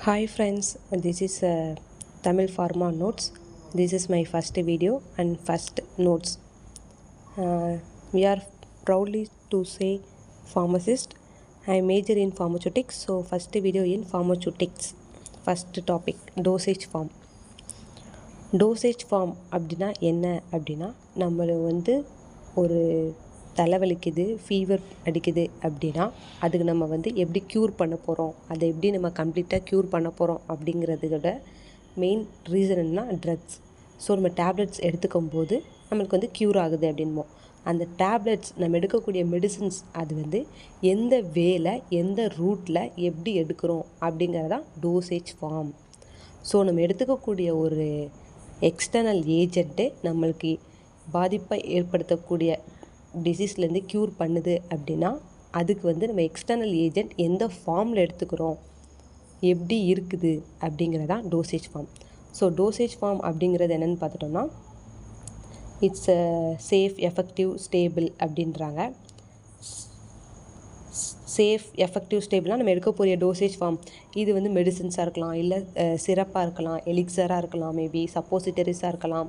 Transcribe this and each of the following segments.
Hi friends, this is Tamil Pharma Notes. This is my first video and first notes. We are proudly to say pharmacist. I major in pharmaceutics, so first video in pharmaceutics. First topic, dosage form. Dosage form அப்படின்னா என்ன அப்படின்னா நம்மளை ஒரு தலைவலிக்குது, fever அடிக்குது அப்படின்னா அதுக்கு நம்ம எப்படி க்யூர் பண்ண போகிறோம், அதை எப்படி நம்ம கம்ப்ளீட்டாக க்யூர் பண்ண போகிறோம் அப்படிங்கிறதோட மெயின் ரீசன் என்ன, ட்ரக்ஸ். ஸோ நம்ம டேப்லெட்ஸ் எடுத்துக்கும் போது நம்மளுக்கு க்யூர் ஆகுது அப்படின்போம். அந்த டேப்லெட்ஸ் நம்ம எடுக்கக்கூடிய மெடிசின்ஸ் அது எந்த வேலை எந்த ரூட்டில் எப்படி எடுக்கிறோம் அப்படிங்கிறதான் டோசேஜ் ஃபார்ம். ஸோ நம்ம எடுத்துக்கக்கூடிய ஒரு எக்ஸ்டர்னல் ஏஜெண்ட்டு நம்மளுக்கு பாதிப்பை ஏற்படுத்தக்கூடிய டிசீஸ்லேருந்து க்யூர் பண்ணுது அப்படின்னா அதுக்கு நம்ம எக்ஸ்டர்னல் ஏஜெண்ட் எந்த ஃபார்மில் எடுத்துக்கிறோம், எப்படி இருக்குது அப்படிங்கிறதான் dosage form. So dosage form அப்படிங்கிறது என்னென்னு பார்த்துட்டோம்னா, இட்ஸ் சேஃப், எஃபெக்டிவ், ஸ்டேபிள் அப்படின்றாங்க. சேஃப், எஃபெக்டிவ், ஸ்டேபிளாக நம்ம எடுக்கக்கூடிய டோசேஜ் ஃபார்ம் இது மெடிசின்ஸாக இருக்கலாம், இல்லை சிரப்பாக இருக்கலாம், எலிக்சராக இருக்கலாம், மேபி சப்போசிட்டரிஸாக இருக்கலாம்,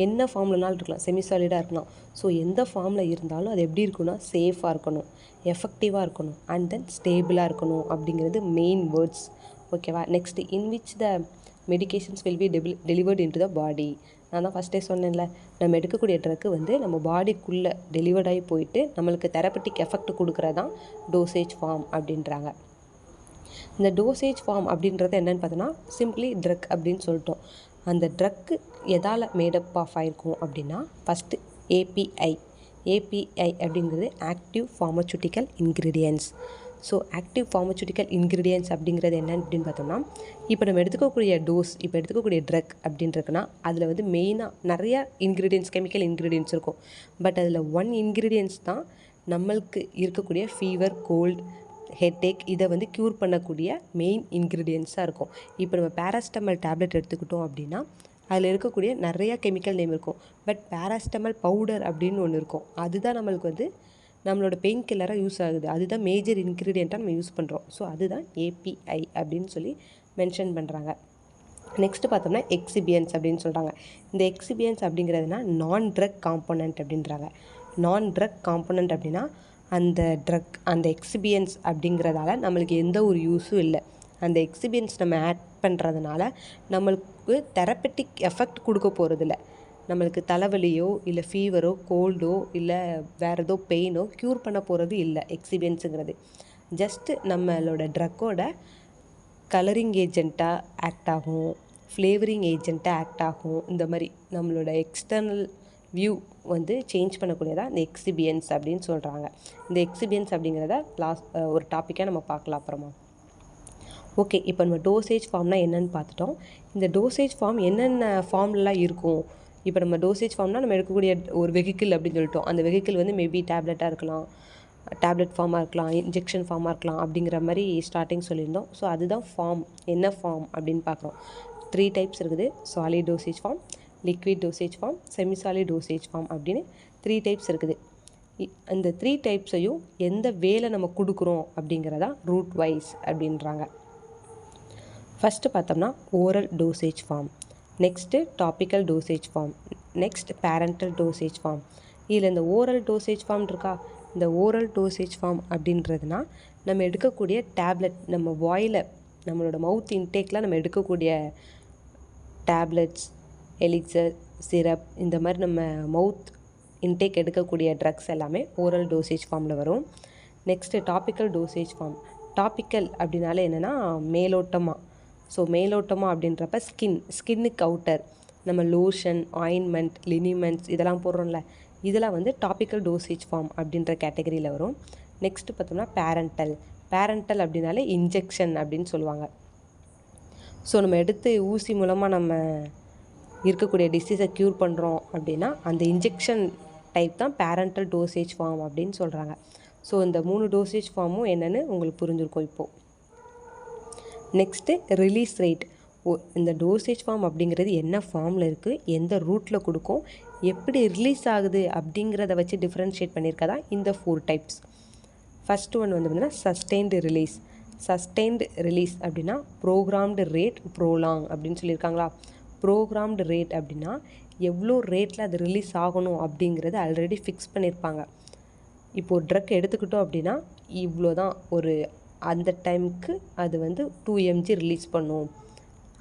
என்ன ஃபார்ம்லனாலும் இருக்கலாம், செமிசாலிடாக இருக்கலாம். ஸோ எந்த ஃபார்மில் இருந்தாலும் அது எப்படி இருக்குன்னா சேஃபாக இருக்கணும், எஃபெக்டிவாக இருக்கணும், அண்ட் தென் ஸ்டேபிளாக இருக்கணும் அப்படிங்கிறது மெயின் வேர்ட்ஸ். ஓகேவா? Next, in which the medications will be delivered into the body. நான் தான் ஃபஸ்ட்டே சொன்னேன்ல, நம்ம எடுக்கக்கூடிய ட்ரக்கு நம்ம பாடிக்குள்ளே டெலிவர்டாகி போயிட்டு நம்மளுக்கு தெரப்பட்டிக் எஃபெக்ட் கொடுக்குறதான் டோசேஜ் ஃபார்ம் அப்படின்றாங்க. இந்த டோசேஜ் ஃபார்ம் அப்படின்றது என்னென்னு பார்த்தோன்னா, சிம்பிளி ட்ரக் அப்படின்னு சொல்லிட்டோம். அந்த ட்ரக்கு எதால் மேடப் ஆஃப் ஆகிருக்கும் அப்படின்னா, ஃபஸ்ட்டு ஏபிஐ. ஏபிஐ அப்படிங்கிறது active pharmaceutical ingredients. So active pharmaceutical ingredients அப்படிங்கிறது என்னென்னு அப்படின்னு பார்த்தோம்னா, இப்போ நம்ம எடுத்துக்கக்கூடிய இப்போ எடுத்துக்கக்கூடிய ட்ரக் அப்படின்றதுனா அதில் மெயினாக நிறையா இன்க்ரீடியன்ஸ், கெமிக்கல் இன்க்ரீடியன்ஸ் இருக்கும். பட் அதில் ஒன் இன்க்ரீடியன்ஸ் தான் நம்மளுக்கு இருக்கக்கூடிய ஃபீவர், கோல்டு, ஹெட்டேக் இதை க்யூர் பண்ணக்கூடிய மெயின் இன்க்ரீடியன்ஸாக இருக்கும். இப்போ நம்ம பேராசிட்டமால் டேப்லெட் எடுத்துக்கிட்டோம் அப்படின்னா அதில் இருக்கக்கூடிய நிறையா கெமிக்கல் நேம் இருக்கும். பட் பேராசிட்டமால் பவுடர் அப்படின்னு ஒன்று இருக்கும். அதுதான் நம்மளுக்கு நம்மளோட பெயின் கில்லராக யூஸ் ஆகுது. அதுதான் மேஜர் இன்க்ரீடியண்ட்டாக நம்ம யூஸ் பண்ணுறோம். ஸோ அதுதான் ஏபிஐ அப்படின்னு சொல்லி மென்ஷன் பண்ணுறாங்க. நெக்ஸ்ட்டு பார்த்தோம்னா எக்ஸிபியன்ஸ் அப்படின்னு சொல்கிறாங்க. இந்த எக்ஸிபியன்ஸ் அப்படிங்கிறதுனா நான் ட்ரக் காம்போனன்ட் அப்படின்றாங்க. நான் ட்ரக் காம்போனன்ட் அப்படின்னா அந்த எக்ஸிபியன்ஸ் அப்படிங்கிறதால நம்மளுக்கு எந்த ஒரு யூஸும் இல்லை. அந்த எக்ஸிபியன்ஸ் நம்ம ஆட் பண்ணுறதுனால நம்மளுக்கு தெரப்பட்டிக் எஃபெக்ட் கொடுக்க போகிறதில்ல. நம்மளுக்கு தலைவலியோ இல்லை ஃபீவரோ கோல்டோ இல்லை வேறு ஏதோ பெயினோ க்யூர் பண்ண போகிறது இல்லை. எக்ஸிபியன்ஸுங்கிறது ஜஸ்ட்டு நம்மளோட ட்ரக்கோட கலரிங் ஏஜெண்ட்டாக ஆக்ட் ஆகும், ஃப்ளேவரிங் ஏஜெண்ட்டாக ஆக்ட் ஆகும். இந்த மாதிரி நம்மளோட எக்ஸ்டர்னல் வியூ சேஞ்ச் பண்ணக்கூடியதாக இந்த எக்ஸிபியன்ஸ் அப்படின்னு சொல்கிறாங்க. இந்த எக்ஸிபியன்ஸ் அப்படிங்கிறத ஒரு டாப்பிக்காக நம்ம பார்க்கலாம் அப்புறமா. ஓகே, இப்போ நம்ம டோசேஜ் ஃபார்ம்னால் என்னென்னு பார்த்துட்டோம். இந்த டோசேஜ் ஃபார்ம் என்னென்ன ஃபார்ம்லாம் இருக்கும். இப்போ நம்ம டோசேஜ் ஃபார்ம்னால் நம்ம எடுக்கக்கூடிய ஒரு வெஹிக்கிள் அப்படின்னு சொல்லிட்டோம். அந்த வெஹிக்கிள் மேபி டேப்லெட்டாக இருக்கலாம், டேப்லெட் ஃபார்மாக இருக்கலாம், இன்ஜெக்ஷன் ஃபார்மாக இருக்கலாம் அப்படிங்கிற மாதிரி ஸ்டார்டிங் சொல்லியிருந்தோம். ஸோ அதுதான் ஃபார்ம். என்ன ஃபார்ம் அப்படின்னு பார்க்குறோம். 3 டைப்ஸ் இருக்குது. Solid dosage form, liquid dosage form, semisolid dosage form அப்படின்னு 3 டைப்ஸ் இருக்குது. அந்த 3 டைப்ஸையும் எந்த வேலை நம்ம கொடுக்குறோம் அப்படிங்கிறதா ரூட் வைஸ் அப்படின்றாங்க. ஃபஸ்ட்டு பார்த்தோம்னா oral dosage form, next topical dosage form, next parenteral dosage form. இதில் இந்த ஓரல் டோசேஜ் ஃபார்ம் இருக்கா, இந்த ஓரல் டோசேஜ் ஃபார்ம் அப்படின்றதுனா நம்ம எடுக்கக்கூடிய டேப்லெட், நம்ம வாயில் நம்மளோட மவுத் இன்டேக்கில் நம்ம எடுக்கக்கூடிய டேப்லெட்ஸ், எலிக்சர், சிரப், இந்த மாதிரி நம்ம மவுத் இன்டேக் எடுக்கக்கூடிய ட்ரக்ஸ் எல்லாமே ஓரல் டோசேஜ் ஃபார்மில் வரும். Next topical dosage form. Topical அப்படின்னாலே என்னென்னா மேலோட்டமாக. ஸோ மேலோட்டமாக அப்படின்றப்ப ஸ்கின்னுக்கு அவுட்டர் நம்ம லோஷன், ஆயின்மெண்ட், லினிமெண்ட்ஸ் இதெல்லாம் போடுறோம்ல, இதெல்லாம் டாப்பிக்கல் டோசேஜ் ஃபார்ம் அப்படின்ற கேட்டகரியில் வரும். நெக்ஸ்ட்டு பார்த்தோம்னா பேரண்டல் அப்படின்னாலே இன்ஜெக்ஷன் அப்படின்னு சொல்லுவாங்க. ஸோ நம்ம எடுத்து ஊசி மூலமாக நம்ம இருக்கக்கூடிய டிசீஸை க்யூர் பண்ணுறோம் அப்படின்னா அந்த இன்ஜெக்ஷன் டைப் தான் பேரண்டல் டோசேஜ் ஃபார்ம் அப்படின்னு சொல்கிறாங்க. ஸோ இந்த 3 டோசேஜ் ஃபார்மும் என்னென்னு உங்களுக்கு புரிஞ்சிருக்கும் இப்போது. Next release rate. இந்த டோசேஜ் ஃபார்ம் அப்படிங்கிறது என்ன ஃபார்மில் இருக்குது, எந்த ரூட்டில் கொடுக்கும், எப்படி ரிலீஸ் ஆகுது அப்படிங்கிறத வச்சு டிஃப்ரென்ஷியேட் பண்ணியிருக்கதா இந்த 4 டைப்ஸ். ஃபஸ்ட்டு ஒன் பார்த்திங்கன்னா சஸ்டெயின்டு ரிலீஸ். சஸ்டெயின்டு ரிலீஸ் அப்படின்னா ப்ரோக்ராம்டு ரேட் ப்ரோலாங் அப்படின்னு சொல்லியிருக்காங்களா. ப்ரோக்ராம்டு ரேட் அப்படின்னா எவ்வளோ ரேட்டில் அது ரிலீஸ் ஆகணும் அப்படிங்கிறது ஆல்ரெடி ஃபிக்ஸ் பண்ணியிருப்பாங்க. இப்போது ட்ரக் எடுத்துக்கிட்டோம் அப்படின்னா இவ்வளோ தான் ஒரு அந்த டைமுக்கு அது வந்து 2 mg ரிலீஸ் பண்ணும்,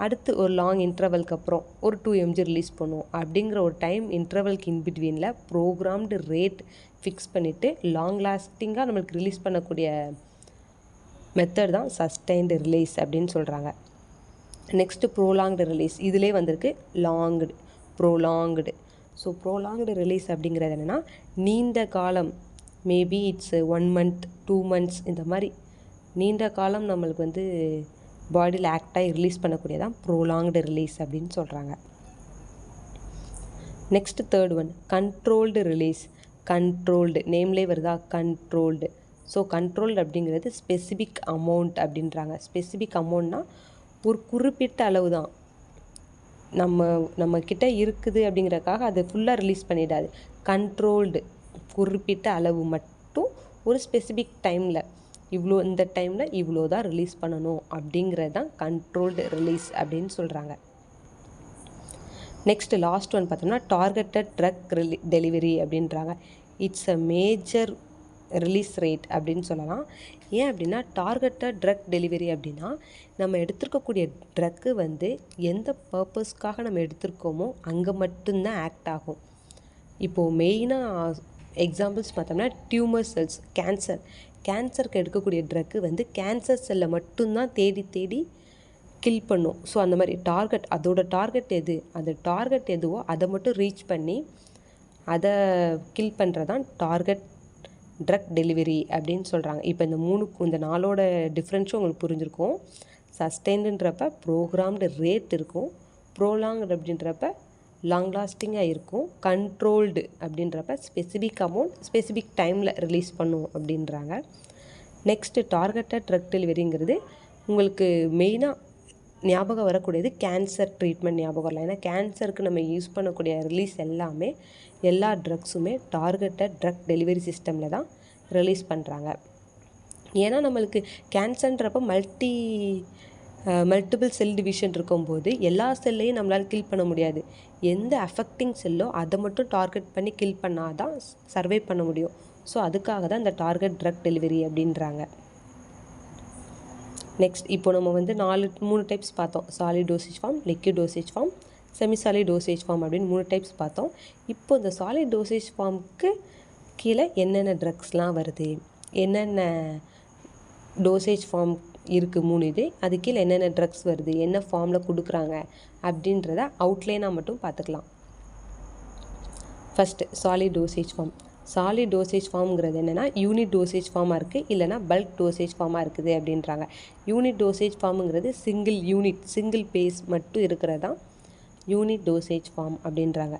அடுத்து ஒரு லாங் இன்டர்வலுக்கு அப்புறம் ஒரு 2 mg ரிலீஸ் பண்ணும் அப்படிங்கிற ஒரு டைம் இன்டர்வலுக்கு இன்பிட்வீனில் ப்ரோக்ராம்டு ரேட் ஃபிக்ஸ் பண்ணிவிட்டு லாங் லாஸ்டிங்காக நம்மளுக்கு ரிலீஸ் பண்ணக்கூடிய மெத்தட் தான் சஸ்டெயின்டு ரிலீஸ் அப்படின்னு சொல்கிறாங்க. நெக்ஸ்ட்டு ப்ரோலாங்டு ரிலீஸ், இதிலே வந்திருக்கு longed prolonged. So prolonged release அப்படிங்கிறது என்னென்னா நீண்ட காலம், மேபி இட்ஸ் 1 month 2 months இந்த மாதிரி நீண்ட காலம் நம்மளுக்கு வந்து பாடியில் ஆக்டாகி ரிலீஸ் பண்ணக்கூடியதான் ப்ரோலாங்டு ரிலீஸ் அப்படின்னு சொல்கிறாங்க. Next third one controlled release. Controlled நேம்லேயே வருதா கண்ட்ரோல்டு. ஸோ கண்ட்ரோல்டு அப்படிங்கிறது ஸ்பெசிஃபிக் அமௌண்ட் அப்படின்றாங்க. ஸ்பெசிஃபிக் அமௌண்ட்னா ஒரு குறிப்பிட்ட அளவு தான் நம்ம கிட்ட இருக்குது அப்படிங்கிறதுக்காக அதை ஃபுல்லாக ரிலீஸ் பண்ணிடாது. கண்ட்ரோல்டு குறிப்பிட்ட அளவு மட்டும் ஒரு ஸ்பெசிஃபிக் டைமில் இவ்வளோ, இந்த டைமில் இவ்வளோ தான் ரிலீஸ் பண்ணணும் அப்படிங்கிறது தான் கண்ட்ரோல்டு ரிலீஸ் அப்படின்னு சொல்கிறாங்க. நெக்ஸ்ட் லாஸ்ட் ஒன் பார்த்தோம்னா டார்கெட்டட் ட்ரக் டெலிவரி அப்படின்றாங்க. It's a major release rate அப்படின்னு சொல்லலாம். ஏன் அப்படின்னா டார்கெட்டட் ட்ரக் டெலிவரி அப்படின்னா நம்ம எடுத்துருக்கக்கூடிய ட்ரக்கு வந்து எந்த பர்பஸ்க்காக நம்ம எடுத்திருக்கோமோ அங்கே மட்டும்தான் ஆக்ட் ஆகும். இப்போது மெயினாக எக்ஸாம்பிள்ஸ் பார்த்தோம்னா டியூமர் செல்ஸ், கேன்சருக்கு எடுக்கக்கூடிய ட்ரக்கு வந்து கேன்சர் செல்லை மட்டும்தான் தேடி கில் பண்ணும். ஸோ அந்த மாதிரி அதோட டார்கெட் எது, அந்த டார்கெட் எதுவோ அதை மட்டும் ரீச் பண்ணி அதை கில் பண்ணுறதான் டார்கெட் ட்ரக் டெலிவரி அப்படின்னு சொல்கிறாங்க. இப்போ இந்த 4ஓட டிஃப்ரென்ஸும் உங்களுக்கு புரிஞ்சிருக்கும். சஸ்டெயின்டுன்றப்ப ப்ரோக்ராம்டு ரேட் இருக்கும், ப்ரோலாங்டு அப்படின்றப்ப லாங் லாஸ்டிங்காக இருக்கும், கண்ட்ரோல்டு அப்படின்றப்ப ஸ்பெசிஃபிக் அமௌண்ட் ஸ்பெசிஃபிக் டைமில் ரிலீஸ் பண்ணும் அப்படின்றாங்க. நெக்ஸ்ட்டு டார்கெட்டட் ட்ரக் டெலிவரிங்கிறது உங்களுக்கு மெயினாக ஞாபகம் வரக்கூடியது கேன்சர் ட்ரீட்மெண்ட் ஞாபகம் வரலாம். ஏன்னா கேன்சருக்கு நம்ம யூஸ் பண்ணக்கூடிய ரிலீஸ் எல்லாமே எல்லா ட்ரக்ஸுமே டார்கெட்டட் ட்ரக் டெலிவரி சிஸ்டமில் தான் ரிலீஸ் பண்ணுறாங்க. ஏன்னா நம்மளுக்கு கேன்சர்ன்றப்போ மல்டிபிள் செல் டிவிஷன் இருக்கும்போது எல்லா செல்லையும் நம்மளால் கில் பண்ண முடியாது. எந்த அஃபெக்டிங் செல்லோ அதை மட்டும் டார்கெட் பண்ணி கில் பண்ணால் தான் சர்வை பண்ண முடியும். ஸோ அதுக்காக தான் இந்த டார்கெட் ட்ரக் டெலிவரி அப்படின்றாங்க. நெக்ஸ்ட் இப்போ நம்ம வந்து 3 டைப்ஸ் பார்த்தோம். Solid dosage form, liquid dosage form, semisolid dosage form அப்படின்னு 3 டைப்ஸ் பார்த்தோம். இப்போ இந்த சாலிட் டோசேஜ் ஃபார்முக்கு கீழே என்னென்ன ட்ரக்ஸ்லாம் வருது, என்னென்ன டோசேஜ் ஃபார்ம் இருக்குது 3 இது, அது கீழே என்னென்ன ட்ரக்ஸ் வருது, என்ன ஃபார்மில் கொடுக்குறாங்க அப்படின்றத அவுட்லைனாக மட்டும் பார்த்துக்கலாம். First solid dosage form. Solid dosage ஃபார்ம்ங்கிறது என்னென்னா யூனிட் டோசேஜ் ஃபார்மாக இருக்குது, இல்லைனா பல்க் டோசேஜ் ஃபார்மாக இருக்குது அப்படின்றாங்க. யூனிட் டோசேஜ் ஃபார்முங்கிறது சிங்கிள் பேஸ் மட்டும் இருக்கிறது தான் யூனிட் டோசேஜ் ஃபார்ம் அப்படின்றாங்க.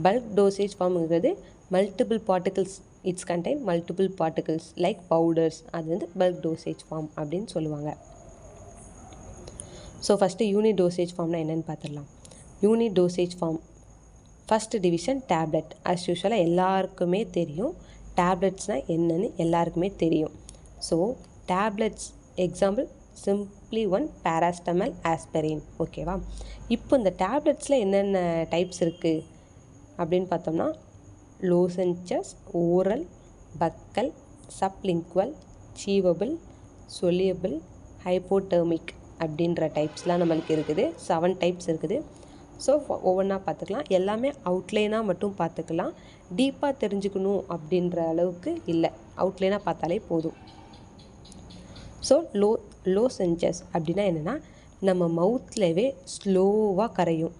பல்க் டோசேஜ் ஃபார்முங்கிறது multiple particles, it's contain multiple particles like powders, அது வந்து பல்க் டோசேஜ் ஃபார்ம் அப்படின்னு சொல்லுவாங்க. ஸோ ஃபஸ்ட்டு யூனிட் டோசேஜ் ஃபார்ம்னா என்னென்னு பார்த்துடலாம். Unit dosage form first division tablet. As யூஷுவலாக எல்லாருக்குமே தெரியும் டேப்லெட்ஸ்னால் என்னென்னு எல்லாருக்குமே தெரியும். So tablets example simply 1 paracetamol, aspirin. ஓகேவா? இப்போ இந்த டேப்லெட்ஸில் என்னென்ன டைப்ஸ் இருக்குது அப்படின்னு பார்த்தோம்னா லோசன்சஸ், ஓரல், பக்கல், சப்லிங்குவல், சீவபிள், சொலியபிள், ஹைப்போடெர்மிக் அப்படின்ற டைப்ஸ்லாம் நம்மளுக்கு இருக்குது. 7 டைப்ஸ் இருக்குது. ஸோ ஒவ்வொன்றா பார்த்துக்கலாம். எல்லாமே அவுட்லைனாக மட்டும் பார்த்துக்கலாம். டீப்பாக தெரிஞ்சுக்கணும் அப்படின்ற அளவுக்கு இல்லை, அவுட்லைனாக பார்த்தாலே போதும். ஸோ லோசென்சஸ் அப்படின்னா என்னென்னா நம்ம மவுத்லவே ஸ்லோவாக கரையும்.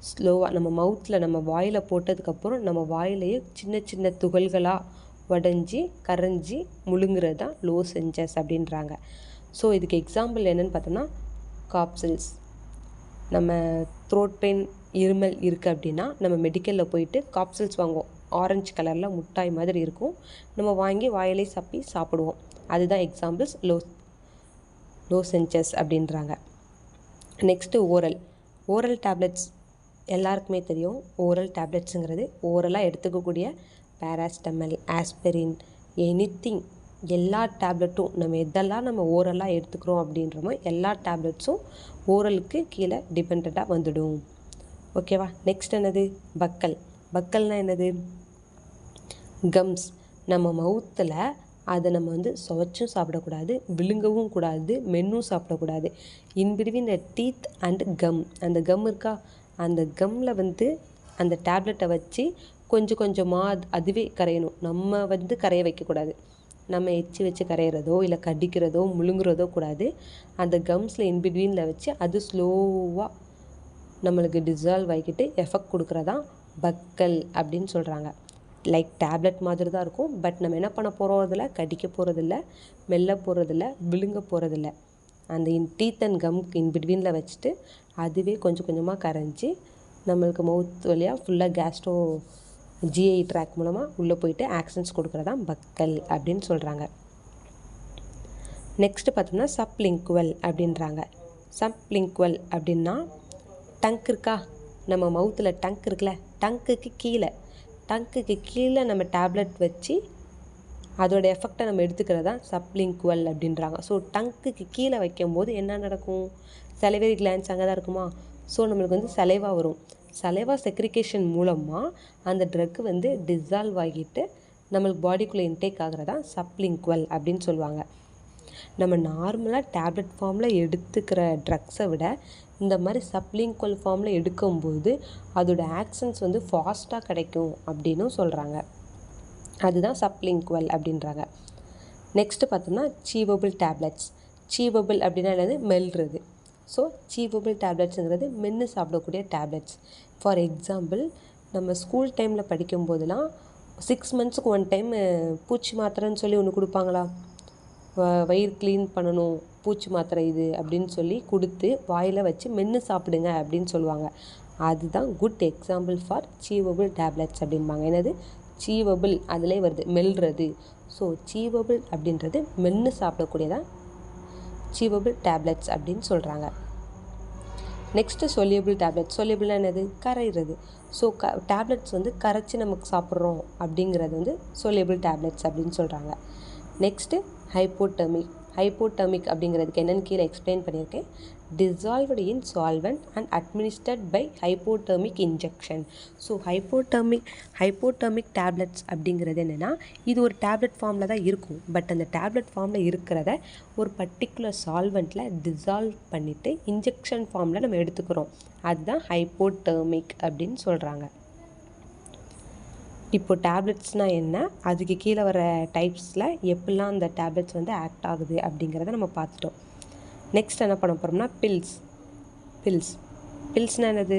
ஸ்லோவாக நம்ம மவுத்தில் நம்ம வாயில் போட்டதுக்கப்புறம் நம்ம வாயிலேயே சின்ன சின்ன துகள்களாக உடஞ்சி கரைஞ்சி முழுங்குறது தான் லோசென்சஸ் அப்படின்றாங்க. ஸோ இதுக்கு எக்ஸாம்பிள் என்னென்னு பார்த்தோம்னா காப்சில்ஸ். நம்ம த்ரோட் பெயின், இருமல் இருக்குது அப்படின்னா நம்ம மெடிக்கலில் போயிட்டு காப்சில்ஸ் வாங்குவோம். ஆரஞ்சு கலரில் முட்டாய் மாதிரி இருக்கும், நம்ம வாங்கி வாயிலே சப்பி சாப்பிடுவோம். அதுதான் எக்ஸாம்பிள்ஸ் லோசென்சஸ் அப்படின்றாங்க. நெக்ஸ்ட்டு ஓரல் டேப்லெட்ஸ் எல்லாருக்குமே தெரியும். ஓரல் டேப்லெட்ஸுங்கிறது ஓரலாக எடுத்துக்கக்கூடிய பேராஸ்டமல், ஆஸ்பிரின், எனிதிங் எல்லா டேப்லெட்டும் நம்ம எதெல்லாம் நம்ம ஓரலாக எடுத்துக்கிறோம் அப்படின்றமோ எல்லா டேப்லெட்ஸும் ஓரலுக்கு கீழே டிபெண்ட்டாக வந்துடும். ஓகேவா? நெக்ஸ்ட் என்னது? பக்கல். பக்கல்னால் என்னது? கம்ஸ். நம்ம மவுத்தில் அதை நம்ம வந்து சுவைச்சும் சாப்பிடக்கூடாது, விழுங்கவும் கூடாது, மென்னும் சாப்பிடக்கூடாது. In between the teeth and come. அந்த கம் இருக்கா, அந்த கம்மில் வந்து அந்த டேப்லெட்டை வச்சு கொஞ்சம் கொஞ்சமாக அதுவே கரையணும். நம்ம வந்து கரைய வைக்கக்கூடாது. நம்ம எச்சி வச்சு கரையிறதோ இல்லை கடிக்கிறதோ முழுங்குறதோ கூடாது. அந்த கம்ஸில் இன்பிட்வீனில் வச்சு அது ஸ்லோவாக நம்மளுக்கு டிசால்வ் ஆகிக்கிட்டு எஃபெக்ட் கொடுக்குறதான் பக்கல் அப்படின்னு சொல்கிறாங்க. லைக் டேப்லெட் மாதிரி தான் இருக்கும். பட் நம்ம என்ன பண்ண போகிறோம், அதில் கடிக்க போகிறதில்ல, மெல்ல போகிறதில்ல, விழுங்க போகிறதில்ல. அந்த டீத் அண்ட் கம் இன்பிட்வீனில் வச்சுட்டு அதுவே கொஞ்சம் கொஞ்சமாக கரைஞ்சி நம்மளுக்கு மவுத் வழியாக ஃபுல்லாக கேஸ்ட்ரோ ஜிஐ ட்ராக் மூலமாக உள்ளே போயிட்டு ஆக்ஷன்ஸ் கொடுக்குறதான் பக்கல் அப்படின்னு சொல்கிறாங்க. நெக்ஸ்ட்டு பார்த்தோம்னா சப்லிங்குவல் அப்படின்றாங்க. சப்லிங்குவல் அப்படின்னா டங்க் இருக்கா, நம்ம மவுத்தில் டங்க் இருக்குல்ல, டங்க்குக்கு கீழே நம்ம டேப்லெட் வச்சு அதோட எஃபெக்டை நம்ம எடுத்துக்கிறதா சப்லிங்குவல் அப்படின்றாங்க. ஸோ டங்க்குக்கு கீழே வைக்கும்போது என்ன நடக்கும், சலைவரி கிளான்ஸ் அங்கே தான் இருக்குமா. ஸோ நம்மளுக்கு வந்து சலைவா வரும். சலைவா செக்ரிகேஷன் மூலமாக அந்த ட்ரக்கு வந்து டிசால்வ் ஆகிட்டு நம்மளுக்கு பாடிக்குள்ளே இன்டேக் ஆகிறதா சப்லிங்குவல் அப்படின்னு சொல்லுவாங்க. நம்ம நார்மலாக டேப்லெட் ஃபார்மில் எடுத்துக்கிற ட்ரக்ஸை விட இந்த மாதிரி சப்லிங்குவல் ஃபார்மில் எடுக்கும்போது அதோட ஆக்ஷன்ஸ் வந்து ஃபாஸ்ட்டாக கிடைக்கும் அப்படின்னும் சொல்கிறாங்க. அதுதான் சப்லிங்குவல் அப்படின்றாங்க. நெக்ஸ்ட்டு பார்த்தோம்னா சீவபிள் டேப்லெட்ஸ். சீவபிள் அப்படின்னா என்னது, மெல்றது. ஸோ சீவபிள் டேப்லெட்ஸுங்கிறது மென்று சாப்பிடக்கூடிய டேப்லெட்ஸ். ஃபார் எக்ஸாம்பிள், நம்ம ஸ்கூல் டைமில் படிக்கும்போதெல்லாம் 6 monthsக்கு 1 time பூச்சி மாத்திரைன்னு சொல்லி ஒன்று கொடுப்பாங்களா, வயிறு க்ளீன் பண்ணணும் பூச்சி மாத்திரை இது அப்படின்னு சொல்லி கொடுத்து வாயில் வச்சு மென்று சாப்பிடுங்க அப்படின்னு சொல்லுவாங்க. அதுதான் குட் எக்ஸாம்பிள் ஃபார் சீவபிள் டேப்லெட்ஸ் அப்படின்பாங்க. என்னது, சீவபிள், அதிலே வருது மெல்றது. ஸோ சீவபிள் அப்படின்றது மென்று சாப்பிடக்கூடியதான் சீவபிள் டேப்லெட்ஸ் அப்படின்னு சொல்கிறாங்க. Next soluble tablets. சொல்யூபிள்னா என்னது, கரைகிறது. ஸோ டேப்லெட்ஸ் வந்து கரைச்சி நமக்கு சாப்பிட்றோம் அப்படிங்கிறது வந்து சொல்யூபிள் டேப்லெட்ஸ் அப்படின்னு சொல்கிறாங்க. நெக்ஸ்ட்டு ஹைப்போடெர்மிக் அப்படிங்கிறதுக்கு என்னென்னு கீழே எக்ஸ்பிளைன் பண்ணியிருக்கேன். Dissolved in solvent and administered by hypodermic injection. So hypodermic tablets அப்படிங்கிறது என்னென்னா, இது ஒரு டேப்லெட் ஃபார்மில் தான் இருக்கும். பட் அந்த டேப்லெட் ஃபார்மில் இருக்கிறத ஒரு பர்டிகுலர் சால்வெண்ட்டில் டிசால்வ் பண்ணிவிட்டு இன்ஜெக்ஷன் ஃபார்மில் நம்ம எடுத்துக்கிறோம். அதுதான் ஹைப்போடெர்மிக் அப்படின்னு சொல்கிறாங்க. இப்போது டேப்லெட்ஸ்னால் என்ன, அதுக்கு கீழே வர டைப்ஸில் எப்படிலாம் அந்த டேப்லெட்ஸ் வந்து ஆக்ட் ஆகுது அப்படிங்கிறத நம்ம பார்த்துட்டோம். நெக்ஸ்ட் என்ன பண்ண போகிறோம்னா பில்ஸ்னால் என்னது,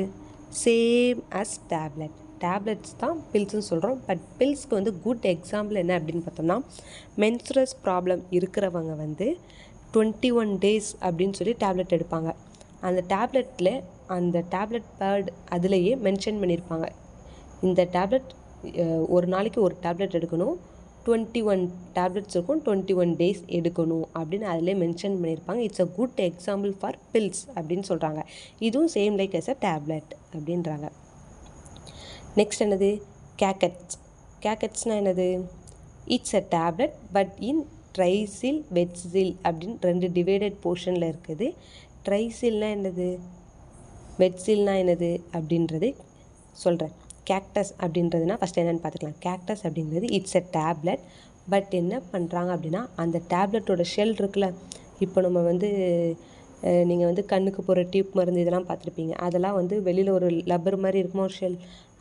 சேம் அஸ் டேப்லெட்ஸ் தான் பில்ஸ்ன்னு சொல்கிறோம். பட் பில்ஸ்க்கு வந்து குட் எக்ஸாம்பிள் என்ன அப்படின்னு பார்த்தோம்னா, மென்சுரஸ் ப்ராப்ளம் இருக்கிறவங்க வந்து 21 days அப்படின்னு சொல்லி டேப்லெட் எடுப்பாங்க. அந்த டேப்லெட் பேட் அதுலேயே மென்ஷன் பண்ணியிருப்பாங்க, இந்த டேப்லெட் ஒரு நாளைக்கு ஒரு டேப்லெட் எடுக்கணும், 21 டேப்லெட்ஸ் இருக்கும், 21 days எடுக்கணும் அப்படின்னு அதிலே மென்ஷன் பண்ணியிருப்பாங்க. It's a good example for pills அப்படின்னு சொல்கிறாங்க. இதுவும் same like as a tablet அப்படின்றாங்க. நெக்ஸ்ட் என்னது, கேக்கட்ஸ்னால் என்னது, it's a tablet but in ட்ரைசில் வெட்சில் அப்படின்னு 2 டிவைடட் போர்ஷனில் இருக்குது. ட்ரைசில்னால் என்னது, வெட்சில்னால் என்னது அப்படின்றது சொல்கிறேன். கேக்டஸ் அப்படின்றதுனா ஃபஸ்ட் என்னென்னு பார்த்துக்கலாம். கேக்டஸ் அப்படிங்கிறது இட்ஸ் அ டேப்லெட். பட் என்ன பண்ணுறாங்க அப்படின்னா, அந்த டேப்லெட்டோட ஷெல் இருக்குல்ல, இப்போ நம்ம வந்து நீங்கள் வந்து கண்ணுக்கு போகிற டியூப் மருந்து இதெல்லாம் பார்த்துருப்பீங்க. அதெல்லாம் வந்து வெளியில் ஒரு லப்பர் மாதிரி இருக்குமா ஒரு ஷெல்,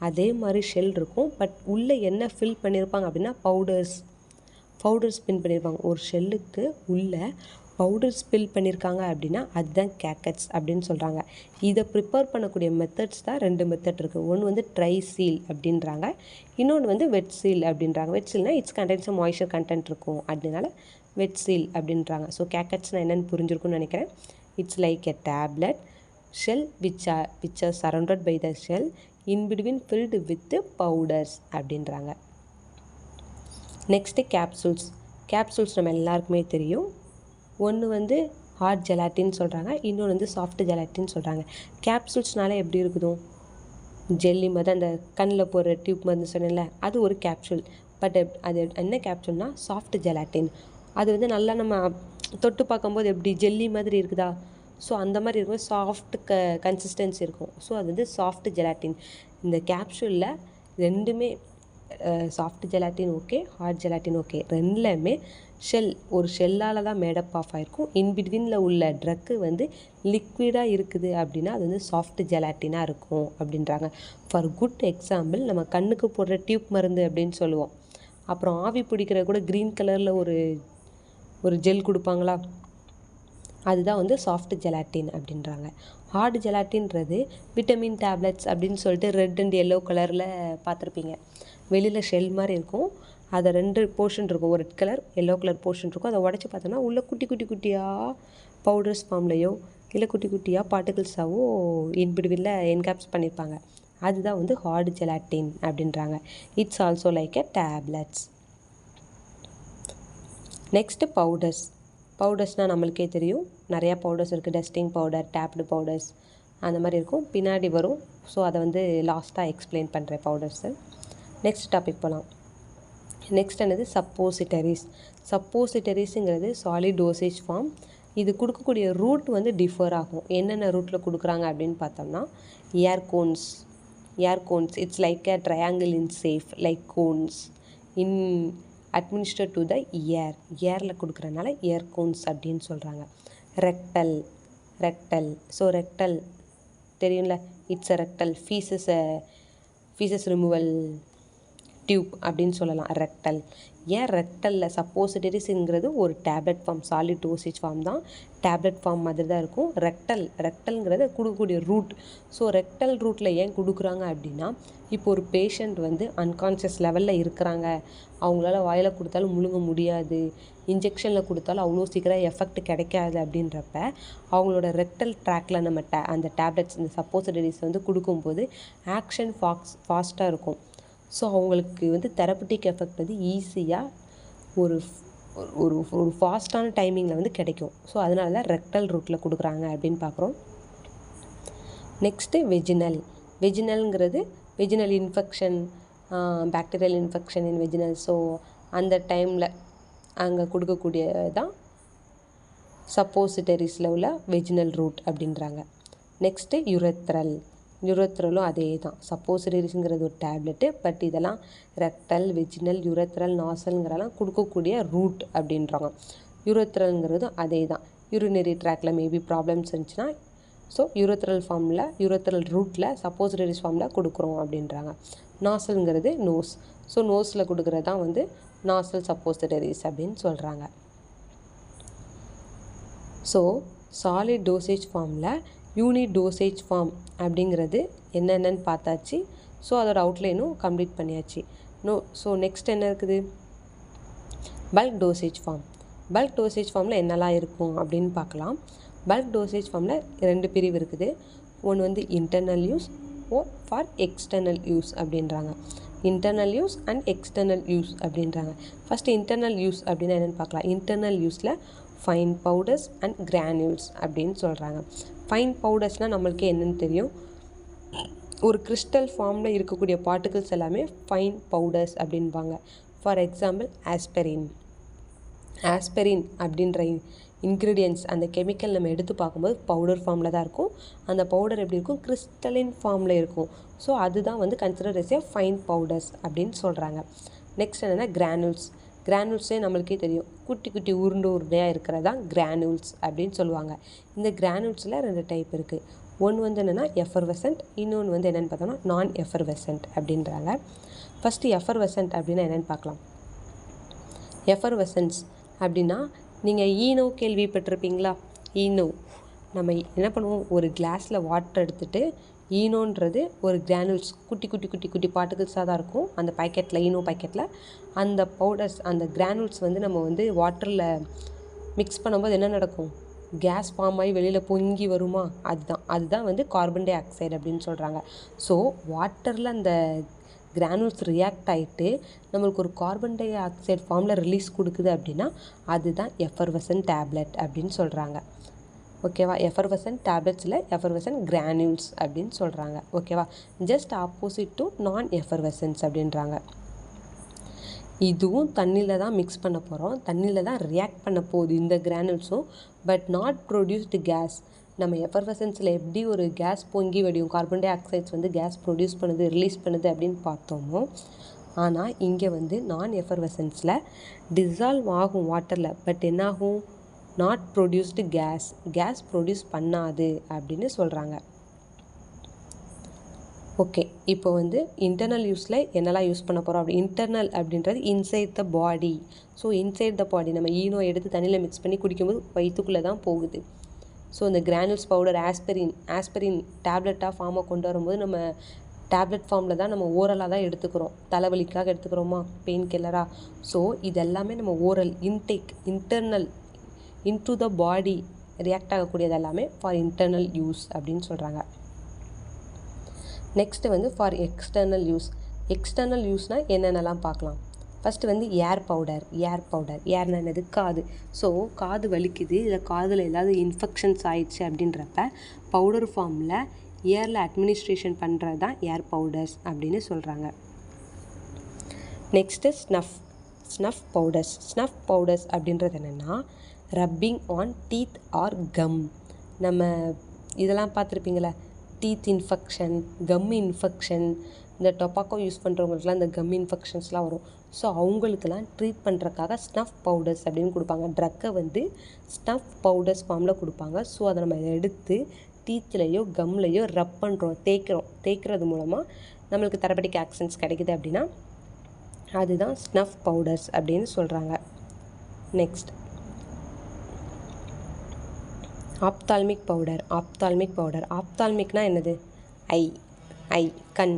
அதே மாதிரி ஷெல் இருக்கும். பட் உள்ளே என்ன ஃபில் பண்ணியிருப்பாங்க அப்படின்னா பவுடர்ஸ் பின் பண்ணியிருப்பாங்க. ஒரு ஷெல்லுக்கு உள்ளே பவுடர் ஸ்பில் பண்ணியிருக்காங்க அப்படின்னா அதுதான் கேக்கட்ஸ் அப்படின்னு சொல்கிறாங்க. இதை ப்ரிப்பேர் பண்ணக்கூடிய மெத்தட்ஸ் தான் 2 மெத்தட் இருக்குது. ஒன்று வந்து ட்ரை சீல் அப்படின்றாங்க, இன்னொன்று வந்து வெட் சீல் அப்படின்றாங்க. வெட் சீல்னால் இட்ஸ் கண்டென்ட்ஸ் மாய்ஸ்சர் கண்டென்ட் இருக்கும், அதனால வெட் சீல் அப்படின்றாங்க. ஸோ கேக்கட்ஸ்னால் என்னென்னு புரிஞ்சிருக்குன்னு நினைக்கிறேன். It's like a tablet shell which are surrounded by the shell in between filled with powders அப்படின்றாங்க. நெக்ஸ்ட்டு கேப்சூல்ஸ் நம்ம எல்லாருக்குமே தெரியும். ஒன்று வந்து ஹார்ட் ஜெலாட்டின்னு சொல்கிறாங்க, இன்னொன்று வந்து சாஃப்ட் ஜெலாட்டின்னு சொல்கிறாங்க. கேப்சூல்ஸ்னால எப்படி இருக்குதும், ஜெல்லி மாதிரி அந்த கண்ணில் போகிற டியூப் மருந்து சொன்னேன்ல, அது ஒரு கேப்சூல். பட் அது என்ன கேப்சூல்னால் சாஃப்ட் ஜெலாட்டின். அது வந்து நல்லா நம்ம தொட்டு பார்க்கும்போது எப்படி ஜெல்லி மாதிரி இருக்குதா, ஸோ அந்த மாதிரி இருக்கும், சாஃப்ட் கன்சிஸ்டன்சி இருக்கும். ஸோ அது வந்து சாஃப்ட் ஜெலாட்டின். இந்த கேப்சூலில் ரெண்டுமே soft gelatin okay, hard gelatin okay, ரெண்டுலேயுமே ஒரு ஷெல்லால் தான் மேடப் ஆஃப் ஆகிருக்கும். இன்பிட்வீனில் உள்ள ட்ரக்கு வந்து லிக்விடாக இருக்குது அப்படின்னா அது வந்து சாஃப்ட் ஜெலாட்டினாக இருக்கும் அப்படின்றாங்க. ஃபார் குட் எக்ஸாம்பிள், நம்ம கண்ணுக்கு போடுற டியூப் மருந்து அப்படின்னு சொல்லுவோம். அப்புறம் ஆவி பிடிக்கிற கூட க்ரீன் கலரில் ஒரு ஜெல் கொடுப்பாங்களா, அதுதான் வந்து சாஃப்ட் ஜெலாட்டின் அப்படின்றாங்க. ஹார்ட் ஜெலாட்டின்றது விட்டமின் டேப்லெட்ஸ் அப்படின்னு சொல்லிட்டு ரெட் அண்ட் எல்லோ கலரில் பார்த்துருப்பீங்க. வெளியில் ஷெல் மாதிரி இருக்கும், அதை 2 போர்ஷன் இருக்கும், ஒரு red colour yellow colour portion இருக்கும். அதை உடச்சி பார்த்தோம்னா உள்ளே குட்டி குட்டி குட்டியாக பவுடர்ஸ் ஃபார்ம்லையோ இல்லை குட்டி குட்டியாக பார்ட்டிகல்ஸாவோ இன்பிட்வீனில் என்கேப்ஸ் பண்ணியிருப்பாங்க. அதுதான் வந்து ஹார்ட் ஜெலாட்டின் அப்படின்றாங்க. It's also like a tablets. Next பவுடர்ஸ்னால் நம்மளுக்கே தெரியும், நிறையா பவுடர்ஸ் இருக்குது. டஸ்டிங் பவுடர், டேப்டு பவுடர்ஸ் அந்த மாதிரி இருக்கும், பின்னாடி வரும். ஸோ அதை வந்து லாஸ்ட்டாக எக்ஸ்பிளைன் பண்ணுறேன் பவுடர்ஸு. நெக்ஸ்ட் டாபிக் போகலாம். நெக்ஸ்ட் என்னது சப்போசிட்டரிஸுங்கிறது சாலிட் டோசேஜ் ஃபார்ம். இது கொடுக்கக்கூடிய ரூட் வந்து டிஃபர் ஆகும். என்னென்ன ரூட்டில் கொடுக்குறாங்க அப்படின்னு பார்த்தோம்னா, ear cones it's like a triangle in shape like cones in administer to the ஏரில் கொடுக்குறதுனால ஏர் கோன்ஸ் அப்படின்னு சொல்கிறாங்க. ரெக்டல் ஸோ ரெக்டல் தெரியும்ல, it's a rectal faeces removal tube அப்படின்னு சொல்லலாம் ரெக்டல். ஏன் ரெக்டலில் சப்போசிட்டரிஸ்ங்கிறது ஒரு tablet form, solid dosage form தான், டேப்லெட் ஃபார்ம் மாதிரி தான் இருக்கும். ரெக்டல்ங்கிறது கொடுக்கக்கூடிய ரூட். ஸோ ரெக்டல் ரூட்டில் ஏன் கொடுக்குறாங்க அப்படின்னா, இப்போ ஒரு பேஷண்ட் வந்து அன்கான்ஷியஸ் லெவலில் இருக்கிறாங்க, அவங்களால வாயில் கொடுத்தாலும் முழுங்க முடியாது, இன்ஜெக்ஷனில் கொடுத்தாலும் அவ்வளோ சீக்கிரம் எஃபெக்ட் கிடைக்காது அப்படின்றப்ப அவங்களோட ரெக்டல் ட்ராக்கில் நம்ம அந்த டேப்லெட்ஸ் இந்த சப்போசிட்டரிஸ் வந்து கொடுக்கும்போது ஆக்ஷன் ஃபாஸ்ட்டாக இருக்கும். ஸோ அவங்களுக்கு வந்து தெரப்பட்டிக் எஃபெக்ட் வந்து ஈஸியாக ஒரு ஒரு ஒரு ஃபாஸ்ட்டான டைமிங்கில் வந்து கிடைக்கும். ஸோ அதனால தான் ரெக்டல் ரூட்டில் கொடுக்குறாங்க அப்படின்னு பார்க்குறோம். நெக்ஸ்ட்டு வெஜினல்ங்கிறது vaginal infection, bacterial infection in vaginal. So அந்த டைமில் அங்கே கொடுக்கக்கூடியதான் சப்போசிட்டரிஸில் உள்ள வெஜினல் ரூட் அப்படின்றாங்க. நெக்ஸ்ட்டு யுரெத்ரலும் அதே தான். சப்போசிட்டரிஸுங்கிறது ஒரு டேப்லெட்டு, பட் இதெல்லாம் ரெக்டல், வெஜினல், யுரெத்ரல், நாசல்ங்கிறலாம் கொடுக்கக்கூடிய ரூட் அப்படின்றாங்க. யுரெத்ரல்ங்கிறதும் அதே தான். யூரினரி ட்ராக்கில் மேபி ப்ராப்ளம்ஸ் இருந்துச்சுன்னா ஸோ யுரெத்ரல் ரூட்டில் சப்போசிட்டரிஸ் ஃபார்மில் கொடுக்குறோம் அப்படின்றாங்க. நாசல்ங்கிறது நோஸ். ஸோ நோஸில் கொடுக்குறது தான் வந்து நாசல் சப்போசிட்டரிஸ் அப்படின்னு சொல்கிறாங்க. ஸோ சாலிட் டோசேஜ் ஃபார்மில் யூனிட் டோசேஜ் ஃபார்ம் அப்படிங்கிறது என்னென்னு பார்த்தாச்சு. ஸோ அதோட அவுட்லைனும் கம்ப்ளீட் பண்ணியாச்சு. ஸோ நெக்ஸ்ட் என்ன இருக்குது, பல்க் டோசேஜ் ஃபார்மில் என்னெல்லாம் இருக்கும் அப்படின்னு பார்க்கலாம். பல்க் டோசேஜ் ஃபார்மில் 2 பிரிவு இருக்குது. ஒன்று வந்து internal use for external use அப்படின்றாங்க. Internal use and external use அப்படின்றாங்க. ஃபஸ்ட்டு இன்டர்னல் யூஸ் அப்படின்னா என்னென்னு பார்க்கலாம். இன்டர்னல் யூஸில் ஃபைன் பவுடர்ஸ் அண்ட் கிரானியூல்ஸ் அப்படின்னு சொல்கிறாங்க. ஃபைன் பவுடர்ஸ்னால் நம்மளுக்கு என்னென்னு தெரியும், ஒரு கிறிஸ்டல் ஃபார்மில் இருக்கக்கூடிய பார்ட்டிகல்ஸ் எல்லாமே ஃபைன் பவுடர்ஸ் அப்படின்பாங்க. ஃபார் எக்ஸாம்பிள் ஆஸ்பெரின் அப்படின்ற இன்க்ரீடியன்ட்ஸ், அந்த கெமிக்கல் நம்ம எடுத்து பார்க்கும்போது பவுடர் ஃபார்மில் தான் இருக்கும். அந்த பவுடர் எப்படி இருக்கும், கிறிஸ்டலின் ஃபார்மில் இருக்கும். ஸோ அதுதான் வந்து consider as a fine powders அப்படின்னு சொல்கிறாங்க. நெக்ஸ்ட் என்னென்னா கிரானுல்ஸே நம்மளுக்கே தெரியும், குட்டி குட்டி உருண்டையாக இருக்கிறது தான் கிரானுல்ஸ் அப்படின்னு சொல்லுவாங்க. இந்த கிரானுல்ஸில் 2 டைப் இருக்குது. ஒன்று வந்து என்னென்னா எஃபர்வசன்ட், இன்னொன்று வந்து என்னென்னு பார்த்தோம்னா நான் எஃபர்வசன்ட் அப்படின்றாங்க. ஃபஸ்ட்டு எஃபர்வசன்ட் அப்படின்னா என்னென்னு பார்க்கலாம். எஃபர்வசன்ஸ் அப்படின்னா நீங்கள் ஈனோ கேள்விப்பட்டிருப்பீங்களா. ஈனோ நம்ம என்ன பண்ணுவோம், ஒரு கிளாஸில் வாட்டர் எடுத்துகிட்டு, ஈனோன்றது ஒரு கிரானுல்ஸ் குட்டி குட்டி குட்டி குட்டி பார்ட்டிகல்ஸாக தான் இருக்கும் அந்த பேக்கெட்டில், ஈனோ பேக்கெட்டில். அந்த பவுடர்ஸ், அந்த கிரானுல்ஸ் வந்து நம்ம வந்து வாட்டரில் மிக்ஸ் பண்ணும்போது என்ன நடக்கும், கேஸ் ஃபார்ம் ஆகி வெளியில் பொங்கி வருமா, அதுதான் வந்து கார்பன் டை ஆக்சைடு அப்படின்னு சொல்கிறாங்க. ஸோ வாட்டரில் அந்த கிரானுல்ஸ் ரியாக்ட் ஆகிட்டு நம்மளுக்கு ஒரு கார்பன் டை ஆக்சைடு ஃபார்மில் ரிலீஸ் கொடுக்குது அப்படின்னா அதுதான் எஃபர்வசன்ட் டேப்லெட் அப்படின்னு சொல்கிறாங்க. ஓகேவா, எஃபர்வசன்ட் டேப்லெட்ஸில் எஃபர்வசன்ட் கிரானியூல்ஸ் அப்படின்னு சொல்கிறாங்க. ஓகேவா, ஜஸ்ட் ஆப்போசிட் டு நான் எஃபர்வசன்ஸ் அப்படின்றாங்க. இதுவும் தண்ணியில் தான் மிக்ஸ் பண்ண போகிறோம், தண்ணியில் தான் ரியாக்ட் பண்ண போகுது இந்த கிரானுல்ஸும். But not produced gas. நம்ம எஃபர்வசன்ஸில் எப்படி ஒரு கேஸ் பொங்கி வெடியும், கார்பன் டை ஆக்சைட்ஸ் வந்து கேஸ் ப்ரொடியூஸ் பண்ணுது, ரிலீஸ் பண்ணுது அப்படின்னு பார்த்தோமோ, ஆனால் இங்கே வந்து நான் எஃபர்வசன்ஸில் டிசால்வ் ஆகும் வாட்டரில், பட் என்னாகும், நாட் ப்ரொடியூஸ்டு கேஸ் ப்ரொடியூஸ் பண்ணாது அப்படின்னு சொல்கிறாங்க. ஓகே, இப்போ வந்து இன்டர்னல் யூஸில் என்னெல்லாம் யூஸ் பண்ண போகிறோம் அப்படி. இன்டர்னல் அப்படின்றது inside the body. So inside the body நம்ம ஈனோ எடுத்து தண்ணியில் மிக்ஸ் பண்ணி குடிக்கும்போது வயிற்றுக்குள்ளே தான் போகுது. ஸோ இந்த கிரானுல்ஸ் பவுடர் ஆஸ்பிரின் டேப்லெட்டாக ஃபார்மாக கொண்டு வரும்போது நம்ம டேப்லெட் ஃபார்மில் தான் நம்ம ஓரலாக தான் எடுத்துக்கிறோம், தலைவலிக்காக எடுத்துக்கிறோமா, பெயின் கில்லராக. ஸோ இது எல்லாமே நம்ம oral intake, internal into the body react ஆகக்கூடியது எல்லாமே ஃபார் இன்டர்னல் யூஸ் அப்படின்னு சொல்கிறாங்க. நெக்ஸ்ட்டு வந்து ஃபார் எக்ஸ்டர்னல் யூஸ்னால் என்னென்னலாம் பார்க்கலாம். ஃபஸ்ட்டு வந்து ஏர் பவுடர். ஏர்னா என்னது, காது. ஸோ காது வலிக்குது, இல்லை காதில் ஏதாவது இன்ஃபெக்ஷன்ஸ் ஆயிடுச்சு அப்படின்றப்ப பவுடர் ஃபார்மில் ஏரில் அட்மினிஸ்ட்ரேஷன் பண்ணுறது தான் ஏர் பவுடர்ஸ் அப்படின்னு சொல்கிறாங்க. நெக்ஸ்ட்டு ஸ்னஃப் பவுடர்ஸ் அப்படின்றது என்னென்னா rubbing on teeth or gum. நம்ம இதெல்லாம் பார்த்துருப்பீங்களா, டீத் இன்ஃபெக்ஷன், கம் இன்ஃபெக்ஷன், இந்த டொபாக்கோ யூஸ் பண்ணுறவங்களுக்குலாம் இந்த கம் இன்ஃபெக்ஷன்ஸ்லாம் வரும். ஸோ அவங்களுக்கெல்லாம் ட்ரீட் பண்ணுறக்காக ஸ்னஃப் பவுடர்ஸ் அப்படின்னு கொடுப்பாங்க. ட்ரக்கை வந்து ஸ்னஃப் பவுடர்ஸ் ஃபார்மில் கொடுப்பாங்க. ஸோ அதை நம்ம எடுத்து டீத்லேயோ கம்லேயோ ரப் பண்ணுறோம், தேய்க்கிறது மூலமாக நம்மளுக்கு தெரபெட்டிக் ஆக்ஷன்ஸ் கிடைக்குது அப்படின்னா அதுதான் ஸ்னஃப் பவுடர்ஸ் அப்படின்னு சொல்கிறாங்க. Next ophthalmic powder. ஆப்தால்மிக்னா என்னது, ஐ கண்.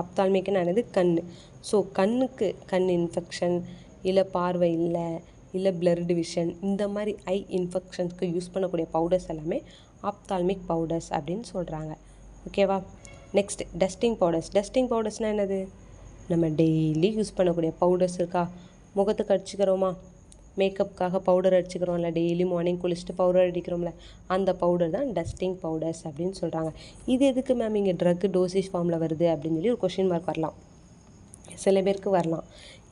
ஆப்தால்மிக்னா என்னது, கண். ஸோ கண்ணுக்கு கண் இன்ஃபெக்ஷன், இல்லை பார்வை இல்லை பிளர்டு விஷன், இந்த மாதிரி ஐ இன்ஃபெக்ஷன்ஸ்க்கு யூஸ் பண்ணக்கூடிய பவுடர்ஸ் எல்லாமே ஆப்தால்மிக் பவுடர்ஸ் அப்படின்னு சொல்கிறாங்க. ஓகேவா. நெக்ஸ்ட் டஸ்டிங் பவுடர்ஸ்னால் என்னது, நம்ம டெய்லி யூஸ் பண்ணக்கூடிய பவுடர்ஸ் இருக்கா, முகத்துக்கு அடிச்சுக்கிறோமா, மேக்கப்புக்காக பவுடர் அடிச்சுக்கிறோம்ல, டெய்லி மார்னிங் குளிச்சுட்டு பவுடர் அடிக்கிறோம்ல, அந்த பவுடர் தான் டஸ்டிங் பவுடர்ஸ் அப்படின்னு சொல்கிறாங்க. இது எதுக்கு மேம் இங்கே ட்ரக் டோசேஜ் ஃபார்மில் வருது அப்படின்னு சொல்லி ஒரு கொஷின் மார்க் வரலாம், சில பேருக்கு வரலாம்.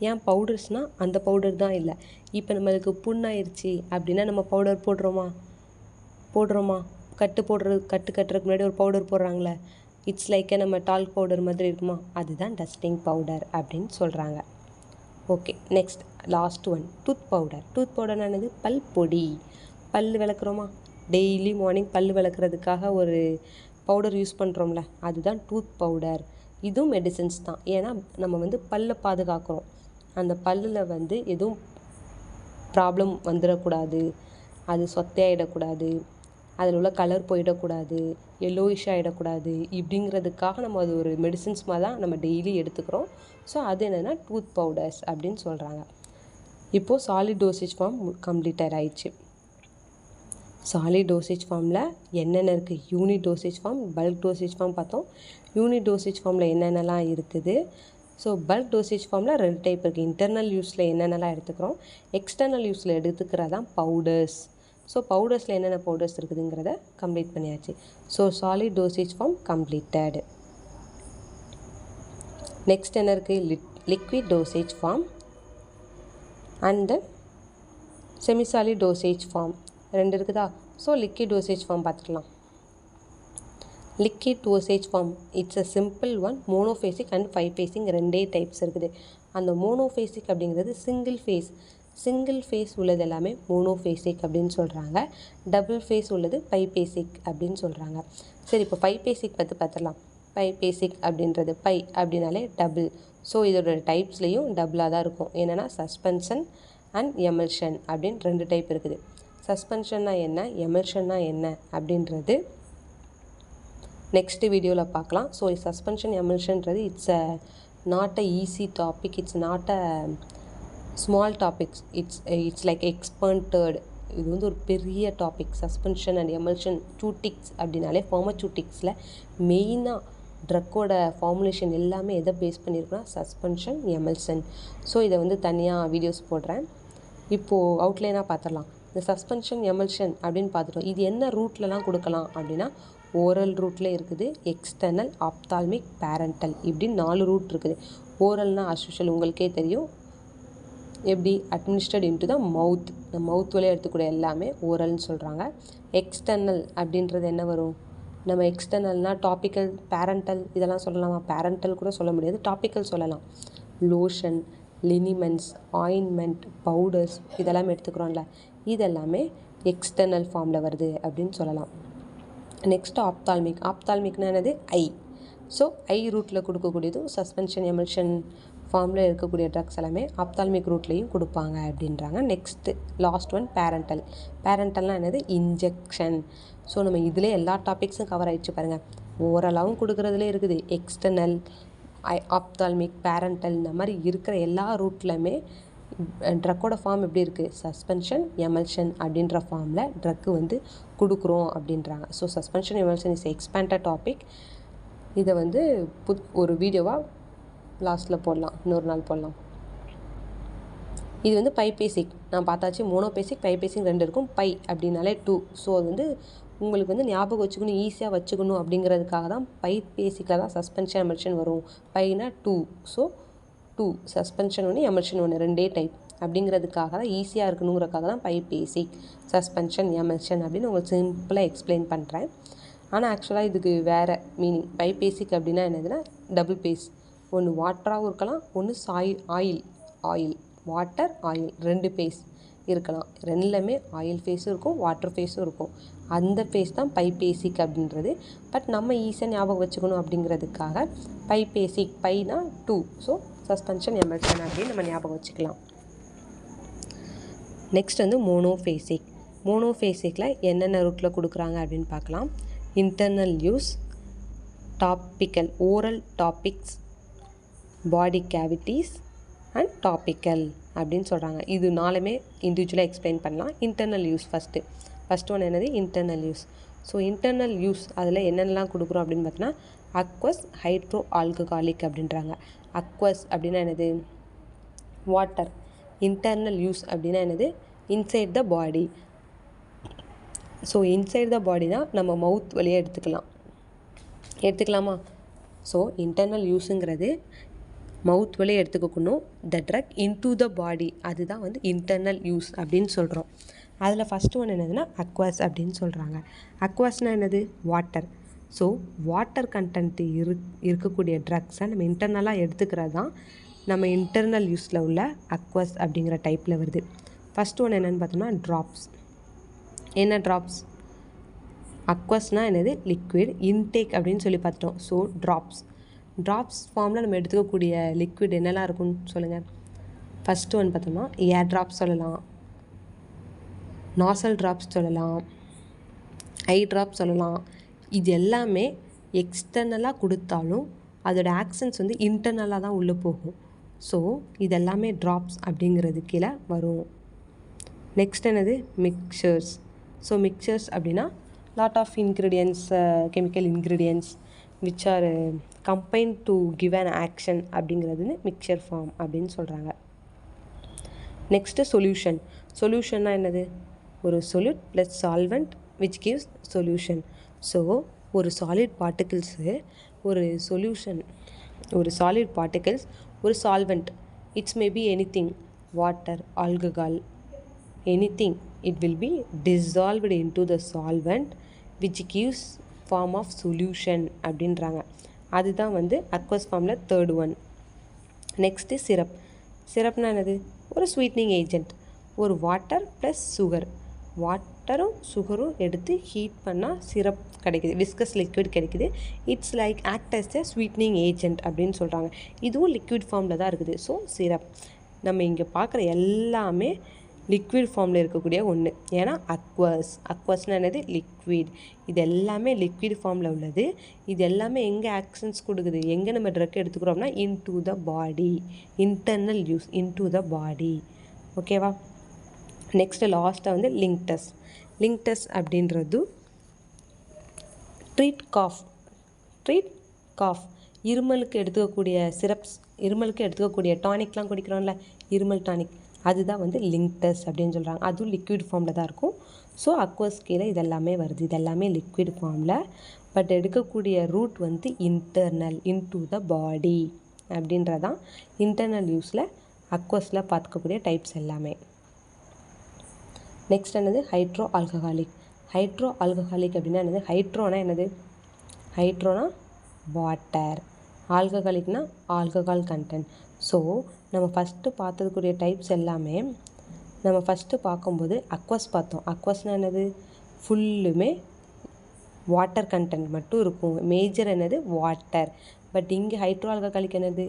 ஏன் பவுடர்ஸ்னால் அந்த பவுடர் தான் இல்லை. இப்போ நம்மளுக்கு புண்ணாயிருச்சு அப்படின்னா நம்ம பவுடர் போடுறோமா, கட்டு கட்டுறதுக்கு முன்னாடி ஒரு பவுடர் போடுறாங்களே, இட்ஸ் லைக்கே நம்ம டால்க் பவுடர் மாதிரி இருக்குமா, அதுதான் டஸ்டிங் பவுடர் அப்படின்னு சொல்கிறாங்க. Okay, next last one tooth பவுடர்னானது பல் பொடி. பல் விளக்குறோமா, டெய்லி மார்னிங் பல் விளக்குறதுக்காக ஒரு பவுடர் யூஸ் பண்ணுறோம்ல, அதுதான் டூத் பவுடர். இதுவும் மெடிசன்ஸ் தான். ஏன்னா நம்ம வந்து பல்லை பாதுகாக்கிறோம், அந்த பல்லில் வந்து எதுவும் ப்ராப்ளம் வந்துடக்கூடாது, அது சொத்தையாகிடக்கூடாது, அதில் உள்ள கலர் போயிடக்கூடாது, எல்லோயிஷ் ஆகிடக்கூடாது, இப்படிங்கிறதுக்காக நம்ம அது ஒரு மெடிசன்ஸ் மாதிரி தான் நம்ம டெய்லி எடுத்துக்கிறோம். ஸோ அது என்னென்னா டூத் பவுடர்ஸ் அப்படின்னு சொல்கிறாங்க. இப்போது சாலிட் டோசேஜ் ஃபார்ம் கம்ப்ளீட்டட் ஆயிடுச்சு. சாலிட் டோசேஜ் ஃபார்மில் என்னென்ன இருக்குது, unit dosage form, bulk dosage form பார்த்தோம். யூனிட் டோசேஜ் ஃபார்மில் என்னென்னலாம் இருக்குது. ஸோ பல்க் டோசேஜ் ஃபார்மில் 2 டைப் இருக்குது. இன்டர்னல் யூஸில் என்னென்னலாம் எடுத்துக்கிறோம், எக்ஸ்டர்னல் யூஸில் எடுத்துக்கிறதான் பவுடர்ஸ். ஸோ பவுடர்ஸில் என்னென்ன பவுடர்ஸ் இருக்குதுங்கிறத கம்ப்ளீட் பண்ணியாச்சு. So solid dosage form completed. Next என்ன இருக்குது, liquid dosage form and then semi solid dosage form 2 இருக்குதா. ஸோ லிக்விட் டோசேஜ் ஃபார்ம் பார்த்துக்கலாம். Liquid dosage form it's a simple one, monophasic and 5 phasing 2 types இருக்குது. அந்த மோனோஃபேசிக் அப்படிங்கிறது single phase உள்ளது எல்லாமே மோனோஃபேசிக் அப்படின்னு சொல்கிறாங்க. டபுள் ஃபேஸ் உள்ளது பைபேசிக் அப்படின்னு சொல்கிறாங்க. சரி, இப்போ பைபேசிக் பற்றி பார்த்துடலாம். பைபேசிக் அப்படின்றது பை அப்படின்னாலே டபுள். ஸோ இதோட டைப்ஸ்லேயும் டபுளாக தான் இருக்கும். என்னென்னா சஸ்பென்ஷன் அண்ட் எமல்ஷன் அப்படின்னு 2 டைப் இருக்குது. சஸ்பென்ஷன்னா என்ன, எமல்ஷன்னா என்ன அப்படின்றது நெக்ஸ்ட் வீடியோவில் பார்க்கலாம். ஸோ சஸ்பென்ஷன் எமல்ஷன்றது it's not a easy topic, it's not a small topics, it's like experted. இது வந்து ஒரு பெரிய டாபிக். சஸ்பென்ஷன் அண்ட் எமல்ஷன் சூட்டிக்ஸ் அப்படின்னாலே ஃபார்மசூட்டிக்ஸில் மெயினாக ட்ரக்கோட ஃபார்முலேஷன் எல்லாமே எதை பேஸ் பண்ணியிருக்குன்னா சஸ்பென்ஷன் எமல்ஷன். ஸோ இதை வந்து தனியாக வீடியோஸ் போடுறேன். இப்போது அவுட்லைனாக பார்த்துடலாம். இந்த சஸ்பென்ஷன் எமல்ஷன் அப்படின்னு பார்த்துட்டோம். இது என்ன ரூட்லலாம் கொடுக்கலாம் அப்படின்னா ஓரல் ரூட்டில் இருக்குது, எக்ஸ்டர்னல், ஆப்தால்மிக், பேரண்டல், இப்படின்னு 4 ரூட் இருக்குது. ஓரல்னால் அஸ்யூஷுவல் உங்களுக்கே தெரியும், எப்படி அட்மினிஸ்ட்ரேட் இன்டு த மவுத், மவுத் வழியாக எடுத்துக்கூடிய எல்லாமே ஓரல்னு சொல்கிறாங்க. எக்ஸ்டர்னல் அப்படின்றது என்ன வரும்? நம்ம எக்ஸ்டர்னல்னால் டாப்பிக்கல், பேரண்டல் இதெல்லாம் சொல்லலாமா? பேரண்டல் கூட சொல்ல முடியாது, டாப்பிக்கல் சொல்லலாம். லோஷன், லினிமெண்ட்ஸ், ஆயின்மெண்ட், பவுடர்ஸ் இதெல்லாமே எடுத்துக்கிறோம்ல, இதெல்லாமே எக்ஸ்டர்னல் ஃபார்மில் வருது அப்படின்னு சொல்லலாம். Next ophthalmic. ஆப்தால்மிக்னா என்னது? ஐ. ஸோ ஐ ரூட்டில் கொடுக்கக்கூடியது சஸ்பென்ஷன் எமல்ஷன் ஃபார்மில் இருக்கக்கூடிய ட்ரக்ஸ் எல்லாமே ஆப்தால்மிக் ரூட்லேயும் கொடுப்பாங்க அப்படின்றாங்க. Next last one parenteral. பேரண்டல்னால் என்னது? இன்ஜெக்ஷன். ஸோ நம்ம இதிலே எல்லா டாபிக்ஸும் கவர் ஆகிடுச்சு பாருங்கள். ஓரளவும் கொடுக்குறதுலே இருக்குது. எக்ஸ்டர்னல், ஆப்தால்மிக், பேரண்டல் இந்த மாதிரி இருக்கிற எல்லா ரூட்லையுமே ட்ரக்கோட ஃபார்ம் எப்படி இருக்குது? சஸ்பென்ஷன் எமல்ஷன் அப்படின்ற ஃபார்மில் ட்ரக்கு வந்து கொடுக்குறோம் அப்படின்றாங்க. So suspension emulsion is expanded topic. இதை வந்து ஒரு வீடியோவாக லாஸ்ட்டில் போடலாம், இன்னொரு நாள் போடலாம். இது வந்து பைபேசிக் நான் பார்த்தாச்சு. மோனோபேசிக், பைபேசிக் 2 இருக்கும். பை அப்படின்னாலே 2. ஸோ அது வந்து உங்களுக்கு வந்து ஞாபகம் வச்சுக்கணும், ஈஸியாக வச்சுக்கணும் அப்படிங்கிறதுக்காக தான் பைபேசிக்கில் தான் சஸ்பென்ஷன் எமல்ஷன் வரும். பைனா 2. ஸோ 2 சஸ்பென்ஷன் ஒன்று, எமல்ஷன் ஒன்று, 2 டைப் அப்படிங்கிறதுக்காக தான், ஈஸியாக இருக்கணுங்கிறதுக்காக தான் பைபேசிக், சஸ்பென்ஷன், எமல்ஷன் அப்படின்னு உங்களுக்கு சிம்பிளாக எக்ஸ்பிளைன் பண்ணுறேன். ஆனால் ஆக்சுவலாக இதுக்கு வேறு மீனிங். பைபேசிக் அப்படின்னா என்னதுன்னா டபுள் பேஸ். ஒன்று வாட்டராகவும் இருக்கலாம், ஒன்று ஆயில் வாட்டர் ஆயில் 2 ஃபேஸ் இருக்கலாம். ரெண்டுலேயுமே ஆயில் ஃபேஸும் இருக்கும், வாட்டர் ஃபேஸும் இருக்கும். அந்த ஃபேஸ் தான் பைபேசிக் அப்படின்றது. பட் நம்ம ஈஸியாக ஞாபகம் வச்சுக்கணும் அப்படிங்கிறதுக்காக பைபேசிக், பைனா 2. ஸோ சஸ்பென்ஷன் எமல்ஷன் அப்படின்னு நம்ம ஞாபகம் வச்சுக்கலாம். நெக்ஸ்ட் வந்து மோனோஃபேசிக். மோனோஃபேசிக்கில் என்னென்ன ரூட்டில் கொடுக்குறாங்க அப்படின்னு பார்க்கலாம். Internal use, topical, oral topics, body cavities and topical அப்படின்னு சொல்கிறாங்க. இது 4மே இண்டிவிஜுவலாக எக்ஸ்பிளைன் பண்ணலாம். இன்டர்னல் யூஸ் ஃபஸ்ட் ஒன் என்னது? Internal use. So internal use அதில் என்னென்னலாம் கொடுக்குறோம் அப்படின்னு பார்த்தோன்னா அக்வஸ் ஹைட்ரோ ஆல்கஹாலிக் அப்படின்றாங்க. அக்வஸ் அப்படின்னா என்னது? வாட்டர். இன்டர்னல் யூஸ் அப்படின்னா என்னது? Inside the body. So inside the body தான் நம்ம மவுத் வழியாக எடுத்துக்கலாமா? ஸோ இன்டர்னல் யூஸுங்கிறது மவுத் வழியாக எடுத்துக்கணும். த ட்ரக் இன்டு த பாடி, அதுதான் வந்து இன்டர்னல் யூஸ் அப்படின்னு சொல்கிறோம். அதில் ஃபஸ்ட்டு ஒன்று என்னதுன்னா அக்வாஸ் அப்படின்னு சொல்கிறாங்க. அக்வாஸ்னால் என்னது? வாட்டர். ஸோ வாட்டர் கண்டென்ட் இருக்கக்கூடிய ட்ரக்ஸை நம்ம இன்டர்னலாக எடுத்துக்கிறது தான் நம்ம இன்டர்னல் யூஸில் உள்ள அக்வாஸ் அப்படிங்கிற டைப்பில் வருது. ஃபஸ்ட்டு ஒன்று என்னென்னு பார்த்தோம்னா ட்ராப்ஸ். என்ன ட்ராப்ஸ்? அக்வஸ்னால் என்னது? லிக்விட். இன்டேக் அப்படின்னு சொல்லி பார்த்துட்டோம். ஸோ ட்ராப்ஸ் ஃபார்மில் நம்ம எடுத்துக்கக்கூடிய லிக்விட் என்னெல்லாம் இருக்குன்னு சொல்லுங்கள். ஃபஸ்ட்டு ஒன்று பார்த்தோம்னா ஏர் ட்ராப்ஸ் சொல்லலாம், நாசல் ட்ராப்ஸ் சொல்லலாம், ஐ ட்ராப்ஸ் சொல்லலாம். இது எல்லாமே எக்ஸ்டர்னலாக கொடுத்தாலும் அதோட ஆக்ஷன்ஸ் வந்து இன்டர்னலாக தான் உள்ளே போகும். ஸோ இதெல்லாமே ட்ராப்ஸ் அப்படிங்கிறது கீழே வரும். நெக்ஸ்ட் என்னது? மிக்சர்ஸ். ஸோ மிக்சர்ஸ் அப்படின்னா lot of ingredients, chemical ingredients which are combine to give an action அப்படிங்கிறதுன்னு மிக்சர் ஃபார்ம் அப்படின்னு சொல்கிறாங்க. நெக்ஸ்ட்டு சொல்யூஷன்னா என்னது? ஒரு solute plus solvent which gives solution. So ஒரு சாலிட் பார்ட்டிகிள்ஸு ஒரு சாலிட் பார்ட்டிகிள்ஸ் ஒரு solvent, it's maybe anything, water, alcohol, anything, it will be dissolved into the solvent which gives form of solution அப்படின்றாங்க. அதுதான் வந்து aqueous ஃபார்மில் third one. Next சிரப்னா என்னது? ஒரு ஸ்வீட்னிங் ஏஜென்ட். ஒரு வாட்டர் ப்ளஸ் வாட்டரும் சுகரும் எடுத்து ஹீட் பண்ணால் சிரப் கிடைக்குது, விஸ்கஸ் லிக்விட் கிடைக்குது. It's like act as a sweetening agent அப்படின்னு சொல்கிறாங்க. இதுவும் லிக்விட் ஃபார்மில் தான் இருக்குது. So syrup. நம்ம இங்கே பார்க்குற எல்லாமே லிக்விட் ஃபார்மில் இருக்கக்கூடிய ஒன்று. ஏன்னா அக்வஸ்னால் என்னது? லிக்விட். இது எல்லாமே லிக்விட் ஃபார்மில் உள்ளது. இது எல்லாமே எங்கே ஆக்ஷன்ஸ் கொடுக்குது, எங்கே நம்ம ட்ரக் எடுத்துக்கிறோம்னா into the body, internal use, into the body. ஓகேவா? நெக்ஸ்ட்டு லாஸ்ட்டாக வந்து லிங்க்டஸ் அப்படின்றது ட்ரீட் காஃப், இருமலுக்கு எடுத்துக்கக்கூடிய சிரப்ஸ், இருமலுக்கு எடுத்துக்கக்கூடிய டானிக்லாம் குடிக்கிறோம்ல, இருமல் டானிக், அதுதான் வந்து லிங்க்டஸ் அப்படின்னு சொல்கிறாங்க. அதுவும் லிக்விட் ஃபார்மில் தான் இருக்கும். ஸோ அக்வஸ் கீழே இதெல்லாமே வருது. இதெல்லாமே லிக்விட் ஃபார்மில். பட் எடுக்கக்கூடிய ரூட் வந்து இன்டர்னல், இன்டு த பாடி அப்படின்றதான் இன்டர்னல் யூஸில் அக்வஸில் பார்த்துக்கக்கூடிய டைப்ஸ் எல்லாமே. நெக்ஸ்ட் என்னது ஹைட்ரோ ஆல்கஹாலிக். ஹைட்ரோ ஆல்கஹாலிக் அப்படின்னா என்னது? ஹைட்ரோனா என்னது? ஹைட்ரோனா வாட்டர், ஆல்கஹாலிக்னா ஆல்கஹால் கண்டென்ட். ஸோ நம்ம ஃபஸ்ட்டு பார்த்ததுக்குரிய டைப்ஸ் எல்லாமே நம்ம ஃபஸ்ட்டு பார்க்கும்போது அக்வஸ் பார்த்தோம். அக்வஸ்னால் என்னது? ஃபுல்லுமே வாட்டர் கண்டென்ட் மட்டும் இருக்கும். மேஜர் என்னது? வாட்டர். பட் இங்கே ஹைட்ரோ ஆல்கஹாலிக் என்னது?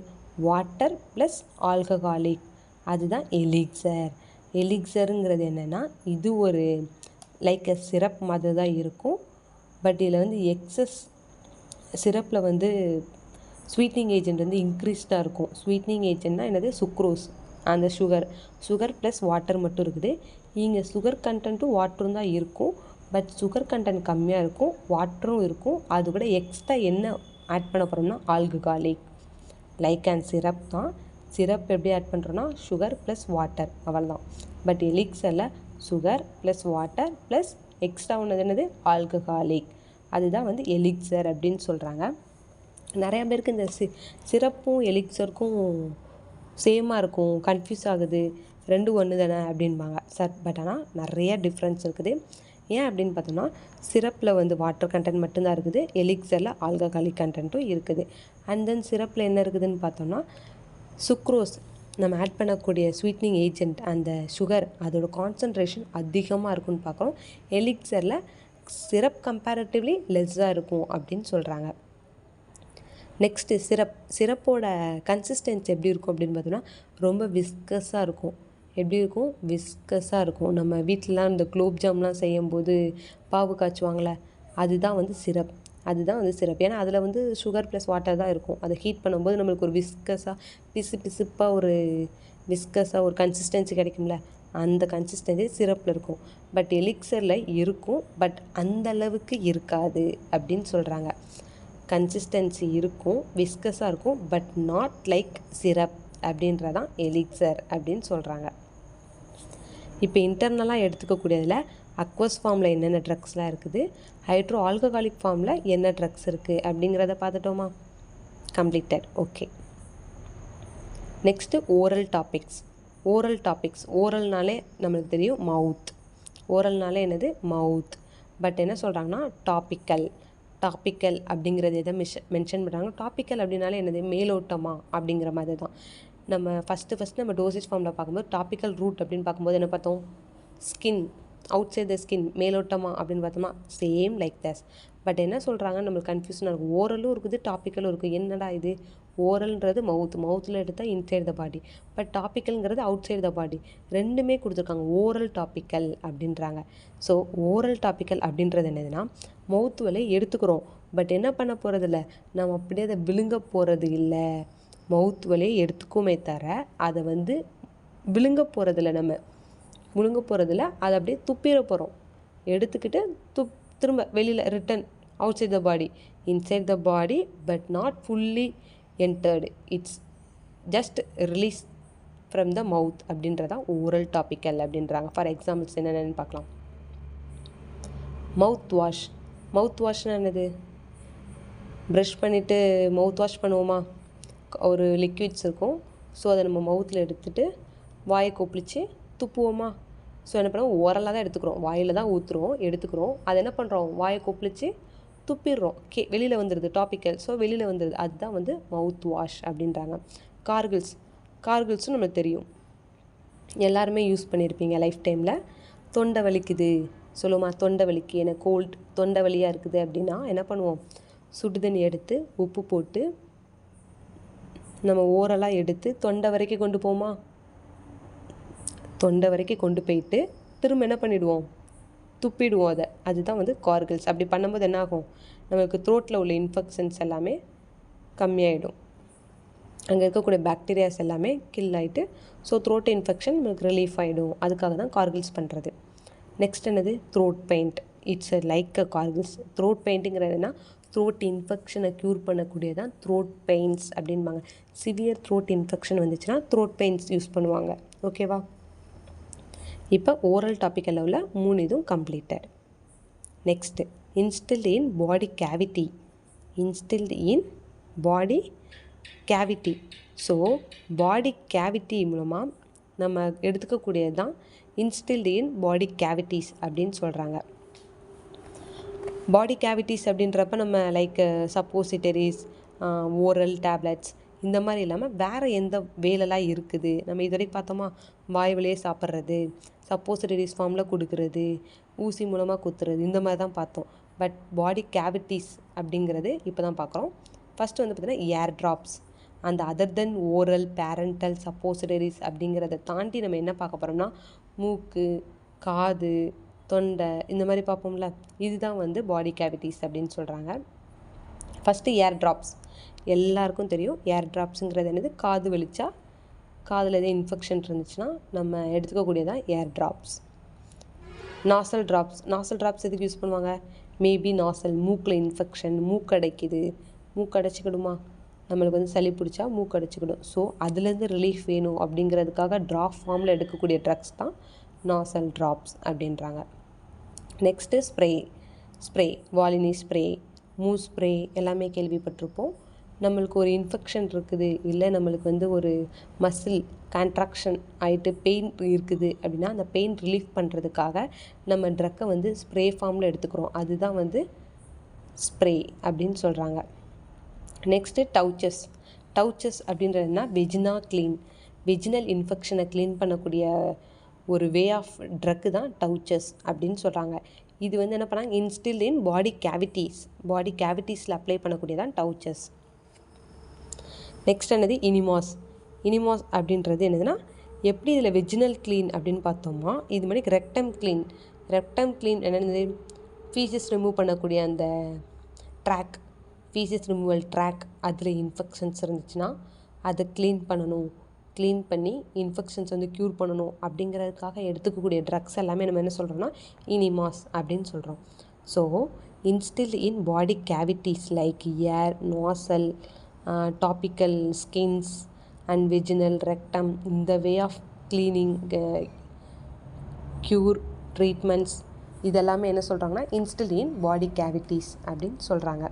Water plus alcoholic. அதுதான் எலிக்சர். எலிக்சருங்கிறது என்னென்னா இது ஒரு லைக் அ சிரப் மாதிரி தான் இருக்கும். பட் இதில் வந்து எக்ஸஸ் சிரப்பில் வந்து ஸ்வீட்னிங் ஏஜென்ட் வந்து இன்க்ரீஸ்டாக இருக்கும். ஸ்வீட்னிங் ஏஜென்ட்னா என்னது? சுக்ரோஸ், அந்த சுகர் ப்ளஸ் வாட்டர் மட்டும் இருக்குது. இங்கே சுகர் கண்டென்ட்டும் வாட்டரும் தான் இருக்கும். பட் சுகர் கண்டென்ட் கம்மியாக இருக்கும், வாட்டரும் இருக்கும். அது கூட எக்ஸ்ட்ரா என்ன ஆட் பண்ண போகிறோம்னா ஆல்கஹாலிக். லைக் அண்ட் சிரப் தான். சிரப் எப்படி ஆட் பண்ணுறோன்னா சுகர் ப்ளஸ் வாட்டர், அவ்வளோதான். பட் எலிக்சரில் sugar plus water plus extra ஒன்று என்னது? ஆல்கஹாலிக். அதுதான் வந்து எலிக்சர் அப்படின்னு சொல்கிறாங்க. நிறையா பேருக்கு இந்த சிரப்பும் எலிக்சருக்கும் சேமாக இருக்கும், கன்ஃபியூஸ் ஆகுது, ரெண்டும் ஒன்று தானே அப்படின்பாங்க சார். பட் ஆனால் நிறைய டிஃப்ரென்ஸ் இருக்குது. ஏன் அப்படின்னு பார்த்தோம்னா சிரப்பில் வந்து வாட்டர் கண்டென்ட் மட்டும்தான் இருக்குது, எலிக்சரில் ஆல்கஹாலிக் கண்டென்ட்டும் இருக்குது. அண்ட் தென் சிரப்பில் என்ன இருக்குதுன்னு பார்த்தோம்னா சுக்ரோஸ், நம்ம ஆட் பண்ணக்கூடிய ஸ்வீட்னிங் ஏஜென்ட், அந்த சுகர் அதோட கான்சன்ட்ரேஷன் அதிகமாக இருக்குன்னு பார்க்குறோம். எலிக்சரில் சிரப் கம்பேரிட்டிவ்லி லெஸ்ஸாக இருக்கும் அப்படின்னு சொல்கிறாங்க. நெக்ஸ்ட்டு சிரப்போட கன்சிஸ்டன்சி எப்படி இருக்கும் அப்படின்னு பார்த்தோம்னா ரொம்ப விஸ்கஸாக இருக்கும். எப்படி இருக்கும்? விஸ்கஸாக இருக்கும். நம்ம வீட்டிலலாம் இந்த குலோப் ஜாம்லாம் செய்யும்போது பாவு காய்ச்சுவாங்களே, அதுதான் வந்து சிரப். ஏன்னா அதில் வந்து சுகர் ப்ளஸ் வாட்டர் தான் இருக்கும். அதை ஹீட் பண்ணும்போது நம்மளுக்கு ஒரு விஸ்கஸாக பிசுப்பாக ஒரு கன்சிஸ்டன்சி கிடைக்கும்ல, அந்த கன்சிஸ்டன்சி சிரப்பில் இருக்கும். பட் எலிக்சரில் இருக்கும், பட் அந்த அளவுக்கு இருக்காது அப்படின்னு சொல்கிறாங்க. கன்சிஸ்டன்சி இருக்கும், விஸ்கஸாக இருக்கும், பட் நாட் லைக் சிரப் அப்படின்றதான் எலிக்சர் அப்படின்னு சொல்கிறாங்க. இப்போ இன்டர்னலாக எடுத்துக்கக்கூடியதில் அக்வஸ் ஃபார்மில் என்னென்ன ட்ரக்ஸ்லாம் இருக்குது, ஹைட்ரோ ஆல்கஹாலிக் ஃபார்மில் என்ன ட்ரக்ஸ் இருக்குது அப்படிங்கிறத பார்த்துட்டோமா? Completed. Okay. Next oral topics. ஓரல்னாலே நம்மளுக்கு தெரியும் மவுத். ஓரல்னாலே என்னது? மவுத். பட் என்ன சொல்கிறாங்கன்னா டாப்பிக்கல் அப்படிங்கிறது எதை மென்ஷன் பண்ணுறாங்க? டாப்பிக்கல் அப்படின்னாலே என்னது? மேலோட்டமா அப்படிங்கிற மாதிரி தான். நம்ம ஃபஸ்ட்டு நம்ம டோசேஜ் ஃபார்மில் பார்க்கும்போது டாப்பிக்கல் ரூட் அப்படின்னு பார்க்கும்போது என்ன பார்த்தோம்? Skin, outside the skin, மேலோட்டமா அப்படின்னு பார்த்தோமா? Same like thus. பட் என்ன சொல்கிறாங்க, நம்மளுக்கு கன்ஃபியூஷனாக இருக்கும். ஓரலும் இருக்குது, டாப்பிக்கலும் இருக்குது. என்னடா இது? ஓரல்ன்றது மவுத்தில் எடுத்தால் இன்சைட் த பாடி, பட் டாப்பிக்கல்ங்கிறது அவுட் சைட் த பாடி. ரெண்டுமே கொடுத்துருக்காங்க, ஓரல் டாப்பிக்கல் அப்படின்றாங்க. ஸோ ஓரல் டாப்பிக்கல் அப்படின்றது என்னதுன்னா மவுத் வழியை எடுத்துக்கிறோம், பட் என்ன பண்ண போகிறதில்ல, நம்ம அப்படியே அதை விழுங்க போகிறது இல்லை. மவுத் வழியை எடுத்துக்குமே தவிர அதை வந்து விழுங்க போகிறதில்ல, அதை அப்படியே துப்பிட போகிறோம். எடுத்துக்கிட்டு திரும்ப வெளியில் return outside the body, inside the body, but not fully entered. It's just release from the mouth அப்படின்றதான் ஓரல் டாப்பிக்கல் அப்படின்றாங்க. ஃபார் எக்ஸாம்பிள்ஸ் என்னென்னு பார்க்கலாம். மவுத் வாஷ்னா என்னது? ப்ரஷ் பண்ணிவிட்டு மவுத் வாஷ் பண்ணுவோமா? ஒரு லிக்விட்ஸ் இருக்கும். ஸோ அதை நம்ம மவுத்தில் எடுத்துகிட்டு வாயை கொப்பளித்து துப்புவோமா? ஸோ என்ன பண்ணுவோம்? ஓரலாக தான் எடுத்துக்கிறோம், வாயில் தான் ஊற்றுறோம், எடுத்துக்கிறோம். அதை என்ன பண்ணுறோம்? வாயை கொப்பளித்து துப்பிடுறோம். வெளியில் வந்துடுது டாப்பிக்கல். ஸோ வெளியில் வந்துடுது, அதுதான் வந்து மவுத் வாஷ் அப்படின்றாங்க. கார்கிள்ஸும் நம்மளுக்கு தெரியும், எல்லாருமே யூஸ் பண்ணியிருப்பீங்க லைஃப் டைமில். தொண்டை வலிக்குது சொல்லுமா? தொண்டை வலிக்கு, எனக்கு கோல்ட், தொண்டை வலியாக இருக்குது அப்படின்னா என்ன பண்ணுவோம்? சுடுதண்ணி எடுத்து உப்பு போட்டு நம்ம ஓரலாக எடுத்து தொண்டை வரைக்கும் கொண்டு போமா? தொண்டை வரைக்கும் கொண்டு போயிட்டு திரும்ப என்ன பண்ணிவிடுவோம்? துப்பிடுவோம். அதுதான் வந்து கார்கிள்ஸ். அப்படி பண்ணும்போது என்ன ஆகும்? நமக்கு த்ரோட்டில் உள்ள இன்ஃபெக்ஷன்ஸ் எல்லாமே கம்மியாயிடும். அங்கே இருக்கக்கூடிய பாக்டீரியாஸ் எல்லாமே கில் ஆகிட்டு, ஸோ த்ரோட் இன்ஃபெக்ஷன் நமக்கு ரிலீஃப் ஆகிடும். அதுக்காக தான் கார்கிள்ஸ் பண்ணுறது. நெக்ஸ்ட் என்னது? Throat paint. It's like a gargles. Throat பெயிண்ட்டுங்கிறதுனா த்ரோட் இன்ஃபெக்ஷனை க்யூர் பண்ணக்கூடியதான் த்ரோட் பெயின்ஸ் அப்படின்பாங்க. சிவியர் த்ரோட் இன்ஃபெக்ஷன் வந்துச்சுன்னா த்ரோட் பெயின்ஸ் யூஸ் பண்ணுவாங்க. ஓகேவா? இப்போ ஓரல் டாபிக் லெவலில் 3 இதுவும் completed. Next instilled in body cavity. Cavity. So body cavity மூலமாக நம்ம எடுத்துக்கக்கூடியது தான் இன்ஸ்டில்டு இன் பாடி கேவிட்டிஸ் அப்படின்னு சொல்கிறாங்க. பாடி கேவிட்டிஸ் அப்படின்றப்ப நம்ம லைக் சப்போசிட்டரிஸ், ஓரல் டேப்லெட்ஸ் இந்த மாதிரி இல்லாமல் வேறு எந்த வேலைலாம் இருக்குது. நம்ம இது வரைக்கும் பார்த்தோமா, வாய் வழியே சாப்பிட்றது, சப்போசிட்டரிஸ் ஃபார்மில் கொடுக்குறது, ஊசி மூலமாக குத்துறது, இந்த மாதிரி தான் பார்த்தோம். பட் பாடி கேவிட்டிஸ் அப்படிங்கிறது இப்போ தான் பார்க்குறோம். ஃபஸ்ட்டு வந்து பார்த்திங்கன்னா ஏர் ட்ராப்ஸ். அந்த அதர் தென் ஓரல், பேரண்டல், சப்போசிட்டரிஸ் அப்படிங்கிறத தாண்டி நம்ம என்ன பார்க்க போகிறோம்னா மூக்கு, காது, தொண்டை இந்த மாதிரி பார்ப்போம்ல, இதுதான் வந்து பாடி கேவிட்டிஸ் அப்படின்னு சொல்கிறாங்க. ஃபஸ்ட்டு ஏர் ட்ராப்ஸ். எல்லாருக்கும் தெரியும் ஏர் ட்ராப்ஸுங்கிறது என்னது, காது வலிச்சா காதில் எதுவும் இன்ஃபெக்ஷன் இருந்துச்சுன்னா நம்ம எடுத்துக்கக்கூடியதான் ear drops. Nasal drops. Nasal drops எதுக்கு யூஸ் பண்ணுவாங்க, மேபி நாசல் மூக்கில் இன்ஃபெக்ஷன், மூக்கடைக்குது, மூக்கடைச்சிக்கிடுமா, நம்மளுக்கு வந்து சளி பிடிச்சா மூக்கடைச்சிக்கிடும். ஸோ அதுலேருந்து ரிலீஃப் வேணும் அப்படிங்கிறதுக்காக ட்ராப் ஃபார்மில் எடுக்கக்கூடிய ட்ரக்ஸ் தான் நாசல் ட்ராப்ஸ் அப்படின்றாங்க. Next spray, Volini spray, Moov spray எல்லாமே கேள்விப்பட்டிருப்போம். நம்மளுக்கு ஒரு இன்ஃபெக்ஷன் இருக்குது, இல்லை நம்மளுக்கு வந்து ஒரு மசில் கான்ட்ராக்ஷன் ஆகிட்டு பெயின் இருக்குது அப்படின்னா அந்த பெயின் ரிலீஃப் பண்ணுறதுக்காக நம்ம ட்ரக்கை வந்து ஸ்ப்ரே ஃபார்மில் எடுத்துக்கிறோம். அதுதான் வந்து ஸ்ப்ரே அப்படின்னு சொல்கிறாங்க. நெக்ஸ்ட்டு டவுச்சஸ் அப்படின்றதுனா வெஜினல் இன்ஃபெக்ஷனை க்ளீன் பண்ணக்கூடிய ஒரு வே ஆஃப் ட்ரக்கு தான் டவுச்சஸ் அப்படின்னு சொல்கிறாங்க. இது வந்து என்ன பண்ணாங்க, இன்ஸ்டில் இன் பாடி கேவிட்டிஸில் அப்ளை பண்ணக்கூடியதான் டவுச்சஸ். நெக்ஸ்ட் என்னது, இனிமாஸ் அப்படின்றது என்னதுன்னா, எப்படி இதில் வெஜினல் க்ளீன் அப்படின்னு பார்த்தோம்னா இது மாதிரி ரெக்டம் க்ளீன் என்னது, ஃபீஸஸ் ரிமூவ் பண்ணக்கூடிய அந்த ஃபீஸஸ் ரிமூவல் ட்ராக், அதில் இன்ஃபெக்ஷன்ஸ் இருந்துச்சுன்னா அதை க்ளீன் பண்ணி இன்ஃபெக்ஷன்ஸ் வந்து க்யூர் பண்ணணும் அப்படிங்கிறதுக்காக எடுத்துக்கக்கூடிய ட்ரக்ஸ் எல்லாமே நம்ம என்ன சொல்கிறோம்னா இனிமாஸ் அப்படின்னு சொல்கிறோம். So instilled in body cavities like ear, nasal, topical, skins and vaginal, rectum, இந்த way of cleaning, cure, treatments இதெல்லாமே என்ன சொல்கிறாங்கன்னா இன்ஸ்டில்ட் இன் பாடி கேவிட்டிஸ் அப்படின்னு சொல்கிறாங்க.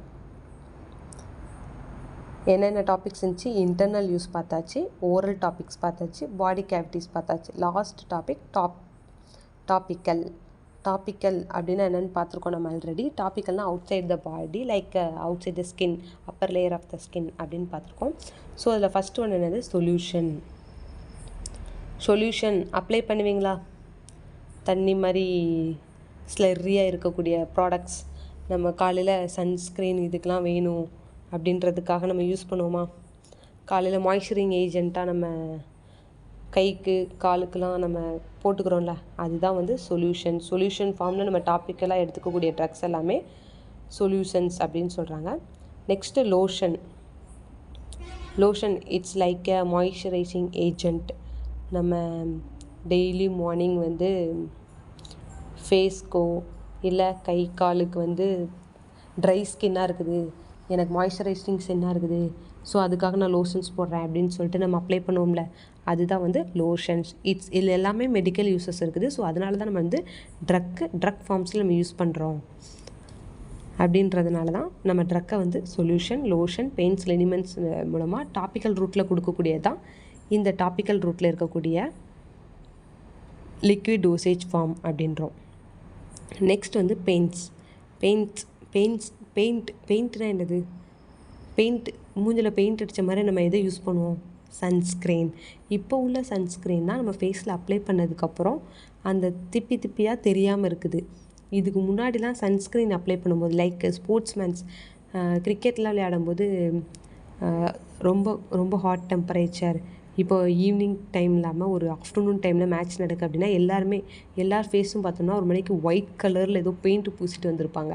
என்னென்ன டாபிக்ஸ் இருந்துச்சு, இன்டர்னல் யூஸ் பார்த்தாச்சு, ஓரல் டாபிக்ஸ் பார்த்தாச்சு, பாடி கேவிட்டிஸ் பார்த்தாச்சு. லாஸ்ட் டாபிக் டாபிக்கல் அப்படின்னா என்னென்னு பார்த்துருக்கோம் நம்ம ஆல்ரெடி. டாபிக்கல்னால் outside the body, like outside the skin, upper layer of the skin அப்படின்னு பார்த்துருக்கோம். ஸோ அதில் ஃபஸ்ட்டு ஒன்று என்னது, சொல்யூஷன் அப்ளை பண்ணுவீங்களா, தண்ணி மாதிரி ஸ்லெர்ரியாக இருக்கக்கூடிய ப்ராடக்ட்ஸ் நம்ம காலையில் சன்ஸ்க்ரீன் இதுக்கெலாம் வேணும் அப்படின்றதுக்காக நம்ம யூஸ் பண்ணுவோமா, காலையில் மாய்ஸ்சரிங் ஏஜெண்ட்டாக நம்ம கைக்கு காலுக்கெலாம் நம்ம போட்டுக்கிறோம்ல, அதுதான் வந்து சொல்யூஷன் ஃபார்மில் நம்ம டாப்பிக்கெல்லாம் எடுத்துக்கக்கூடிய ட்ரக்ஸ் எல்லாமே சொல்யூஷன்ஸ் அப்படின்னு சொல்கிறாங்க. Next lotion it's like a moisturising agent. நம்ம டெய்லி மார்னிங் வந்து ஃபேஸ்க்கோ இல்லை கை காலுக்கு வந்து ட்ரை ஸ்கின்னாக இருக்குது, எனக்கு மாய்ஸ்சரைசிங் ஸ்கின்னாக இருக்குது, ஸோ அதுக்காக நான் லோஷன்ஸ் போடுறேன் அப்படின்னு சொல்லிட்டு நம்ம அப்ளை பண்ணுவோம்ல, அதுதான் வந்து லோஷன்ஸ். இதில் எல்லாமே மெடிக்கல் யூஸஸ் இருக்குது. ஸோ அதனால தான் நம்ம வந்து ட்ரக் ஃபார்ம்ஸில் நம்ம யூஸ் பண்ணுறோம். அப்படின்றதுனால தான் நம்ம ட்ரக்கை வந்து லோஷன், பெயின்ஸ், லினிமெண்ட்ஸ் மூலமாக டாப்பிக்கல் ரூட்டில் கொடுக்கக்கூடியது தான் இந்த டாப்பிக்கல் ரூட்டில் இருக்கக்கூடிய லிக்விட் டோசேஜ் ஃபார்ம் அப்படின்றோம். நெக்ஸ்ட் வந்து பெயிண்ட்னா என்னது, மூஞ்சில் பெயிண்ட் அடித்த மாதிரி நம்ம எதை யூஸ் பண்ணுவோம், சன்ஸ்க்ரீன். இப்போ உள்ள சன்ஸ்க்ரீன் தான் நம்ம ஃபேஸில் அப்ளை பண்ணதுக்கப்புறம் அந்த திப்பியாக தெரியாமல் இருக்குது. இதுக்கு முன்னாடிலாம் சன்ஸ்க்ரீன் அப்ளை பண்ணும்போது லைக் ஸ்போர்ட்ஸ்மேன்ஸ் கிரிக்கெட்லாம் விளையாடும்போது ரொம்ப ரொம்ப ஹாட் டெம்பரேச்சர், இப்போ ஈவினிங் டைம் இல்லாமல் ஒரு ஆஃப்டர்நூன் டைமில் மேட்ச் நடக்குது அப்படின்னா எல்லார் ஃபேஸும் பார்த்தோம்னா ஒரு மணிக்கு ஒயிட் கலரில் ஏதோ பெயிண்ட்டு பூசிட்டு வந்திருப்பாங்க.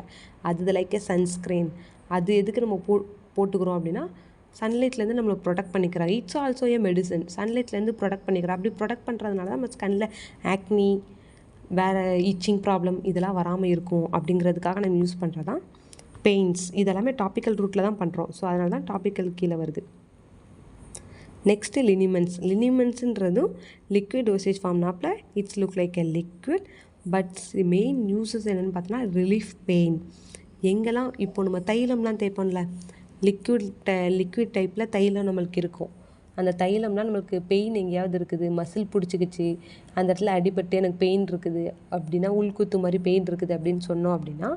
அது லைக் சன்ஸ்க்ரீன். அது எதுக்கு நம்ம போட்டுக்கிறோம் அப்படின்னா சன்லைட்லேருந்து நம்மளை ப்ரொடெக்ட் பண்ணிக்கிறாங்க. It's also a medicine. சன்லைட்லேருந்து ப்ரொடெக்ட் பண்ணிக்கிறோம். அப்படி ப்ரொடெக்ட் பண்ணுறதுனால தான் நம்ம ஸ்கன்னில் ஆக்னி, வேறு இச்சிங் ப்ராப்ளம் இதெல்லாம் வராமல் இருக்கும் அப்படிங்கிறதுக்காக நம்ம யூஸ் பண்ணுறது தான் பெயிண்ட்ஸ். இதெல்லாமே டாப்பிக்கல் ரூட்டில் தான் பண்ணுறோம். ஸோ அதனால தான் டாப்பிக்கல் கீழே வருது. நெக்ஸ்ட்டு லினிமெண்ட்ஸுன்றதும் லிக்விட் டோசேஜ் ஃபார்ம்னாப்பில் it's look like a liquid, but main uses என்னென்னு பார்த்தோன்னா ரிலீஃப் பெயின். எங்கெல்லாம் இப்போ நம்ம தைலம்லாம் தேய்ப்போம்ல, லிக்விட் டைப்பில் தைலம் நம்மளுக்கு இருக்கும். அந்த தைலம்னா நம்மளுக்கு பெயின் எங்கேயாவது இருக்குது, மசில் பிடிச்சிக்கிச்சு, அந்த இடத்துல அடிபட்டு எனக்கு பெயின் இருக்குது அப்படின்னா, உள்குத்து மாதிரி பெயின் இருக்குது அப்படின்னு சொன்னோம் அப்படின்னா,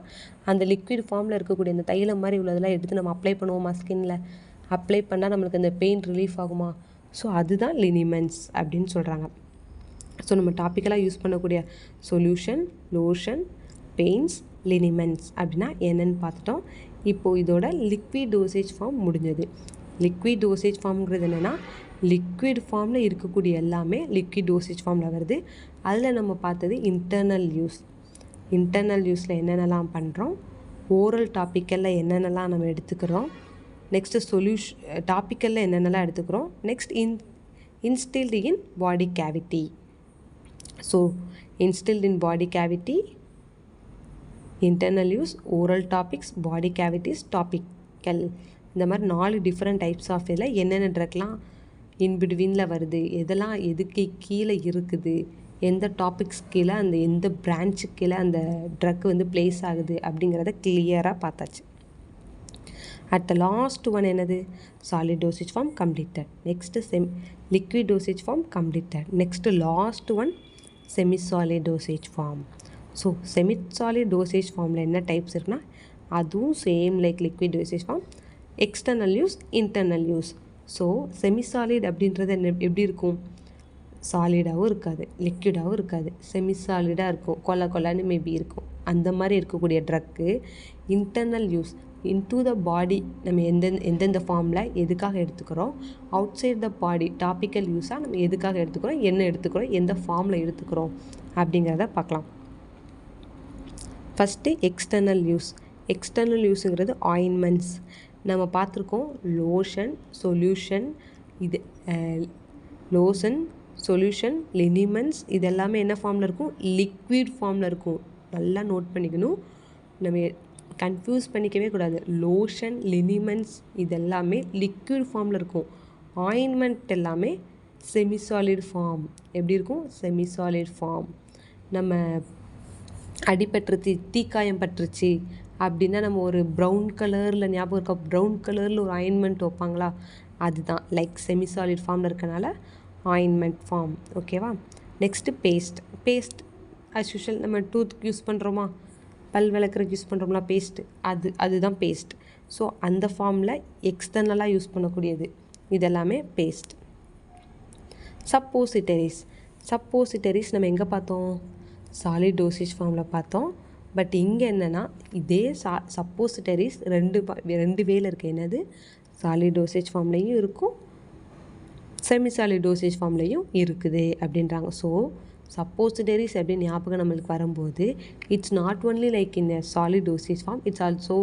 அந்த லிக்விட் ஃபார்மில் இருக்கக்கூடிய அந்த தைலம் மாதிரி உள்ளதெல்லாம் எடுத்து நம்ம அப்ளை பண்ணுவோமா ஸ்கின்ல, அப்ளை பண்ணால் நம்மளுக்கு அந்த பெயின் ரிலீஃப் ஆகுமா? ஸோ அதுதான் லினிமெண்ட்ஸ் அப்படின்னு சொல்கிறாங்க. ஸோ நம்ம டாப்பிக்கலாக யூஸ் பண்ணக்கூடிய சொல்யூஷன், லோஷன், பெயின்ஸ், லினிமெண்ட்ஸ் அப்படின்னா என்னென்னு பார்த்துட்டோம். இப்போது இதோட லிக்விட் டோசேஜ் ஃபார்ம் முடிஞ்சது. லிக்விட் டோசேஜ் ஃபார்ம்ங்கிறது என்னென்னா, லிக்விட் ஃபார்மில் இருக்கக்கூடிய எல்லாமே லிக்விட் டோசேஜ் ஃபார்மில் வருது. அதில் நம்ம பார்த்தது இன்டர்னல் யூஸ். இன்டர்னல் யூஸில் என்னென்னலாம் பண்ணுறோம், ஓரல் டாப்பிக்கலில் என்னென்னலாம் நம்ம எடுத்துக்கிறோம், நெக்ஸ்ட்டு டாப்பிக்கலில் என்னென்னலாம் எடுத்துக்கிறோம், next instilled in body cavity. So instilled in body cavity, internal use, oral topics, body cavities, topical. இந்த மாதிரி 4 டிஃப்ரெண்ட் டைப்ஸ் ஆஃப் இதில் என்னென்ன ட்ரக்லாம் இன்பிட்வீனில் வருது, எதெல்லாம் எதுக்கு கீழே இருக்குது, எந்த டாபிக்ஸ் கீழே அந்த எந்த பிரான்ச்சுக்கு கீழே அந்த ட்ரக் வந்து பிளேஸ் ஆகுது அப்படிங்கிறத கிளியராக பார்த்தாச்சு. அட் த லாஸ்ட் ஒன் என்னது, solid dosage form completed. Next liquid dosage form completed. Next last one semi solid dosage form. So semi solid dosage ஃபார்மில் என்ன டைப்ஸ் இருக்குன்னா, அதுவும் same like liquid dosage form, external use, internal use. So semi solid அப்படின்றது எப்படி இருக்கும், சாலிடாகவும் இருக்காது, லிக்விடாகவும் இருக்காது, semi சாலிடாக இருக்கும், கொல்லான்னு மேபி இருக்கும். அந்த மாதிரி இருக்கக்கூடிய drug internal use, into the body நம்ம எந்தெந்த ஃபார்மில் எதுக்காக எடுத்துக்கிறோம், outside the body topical யூஸாக நம்ம எதுக்காக எடுத்துக்கிறோம், என்ன எடுத்துக்கிறோம், எந்த ஃபார்மில் எடுத்துக்கிறோம் அப்படிங்கிறத பார்க்கலாம். First external use. எக்ஸ்டர்னல் யூஸுங்கிறது ஆயின்மெண்ட்ஸ். நம்ம பார்த்துருக்கோம் லோஷன், சொல்யூஷன், இது லோஷன், சொல்யூஷன், லினிமெண்ட்ஸ் இது எல்லாமே என்ன ஃபார்மில் இருக்கும், லிக்விட் ஃபார்மில் இருக்கும். நல்லா நோட் பண்ணிக்கணும், நம்ம கன்ஃபியூஸ் பண்ணிக்கவே கூடாது. லோஷன், லினிமெண்ட்ஸ் இது எல்லாமே லிக்விட் ஃபார்மில் இருக்கும். ஆயின்மெண்ட் எல்லாமே செமி சாலிட் ஃபார்ம். எப்படி இருக்கும், செமி சாலிட் ஃபார்ம். நம்ம அடிபட்டுருச்சு, தீக்காயம் பட்டுருச்சு அப்படின்னா நம்ம ஒரு ப்ரௌன் கலரில், ஞாபகம் இருக்கா, ப்ரௌன் கலரில் ஒரு ஆயின்மெண்ட் வைப்பாங்களா, அதுதான் லைக் செமி சாலிட் ஃபார்மில் இருக்கனால ஆயின்மெண்ட் ஃபார்ம். ஓகேவா. நெக்ஸ்ட்டு பேஸ்ட் அஸ் யூஷுவல் நம்ம டூத்துக்கு யூஸ் பண்ணுறோமா, பல் விளக்குறதுக்கு யூஸ் பண்ணுறோம்னா பேஸ்ட்டு, அதுதான் பேஸ்ட். ஸோ அந்த ஃபார்மில் எக்ஸ்டர்னலாக யூஸ் பண்ணக்கூடியது இதெல்லாமே பேஸ்ட். சப்போசிட்டரிஸ் நம்ம எங்கே பார்த்தோம், சாலிட் டோசேஜ் ஃபார்மில் பார்த்தோம். பட் இங்கே என்னென்னா இதே சப்போசிட்டரிஸ் ரெண்டு வேல இருக்குது. என்னது, சாலிட் டோசேஜ் ஃபார்ம்லேயும் இருக்கும், செமி சாலிட் டோசேஜ் ஃபார்ம்லேயும் இருக்குது அப்படின்றாங்க. ஸோ சப்போசிட்டரிஸ் அப்படின்னு ஞாபகம் நம்மளுக்கு வரும்போது it's not only like in solid dosage form, it's also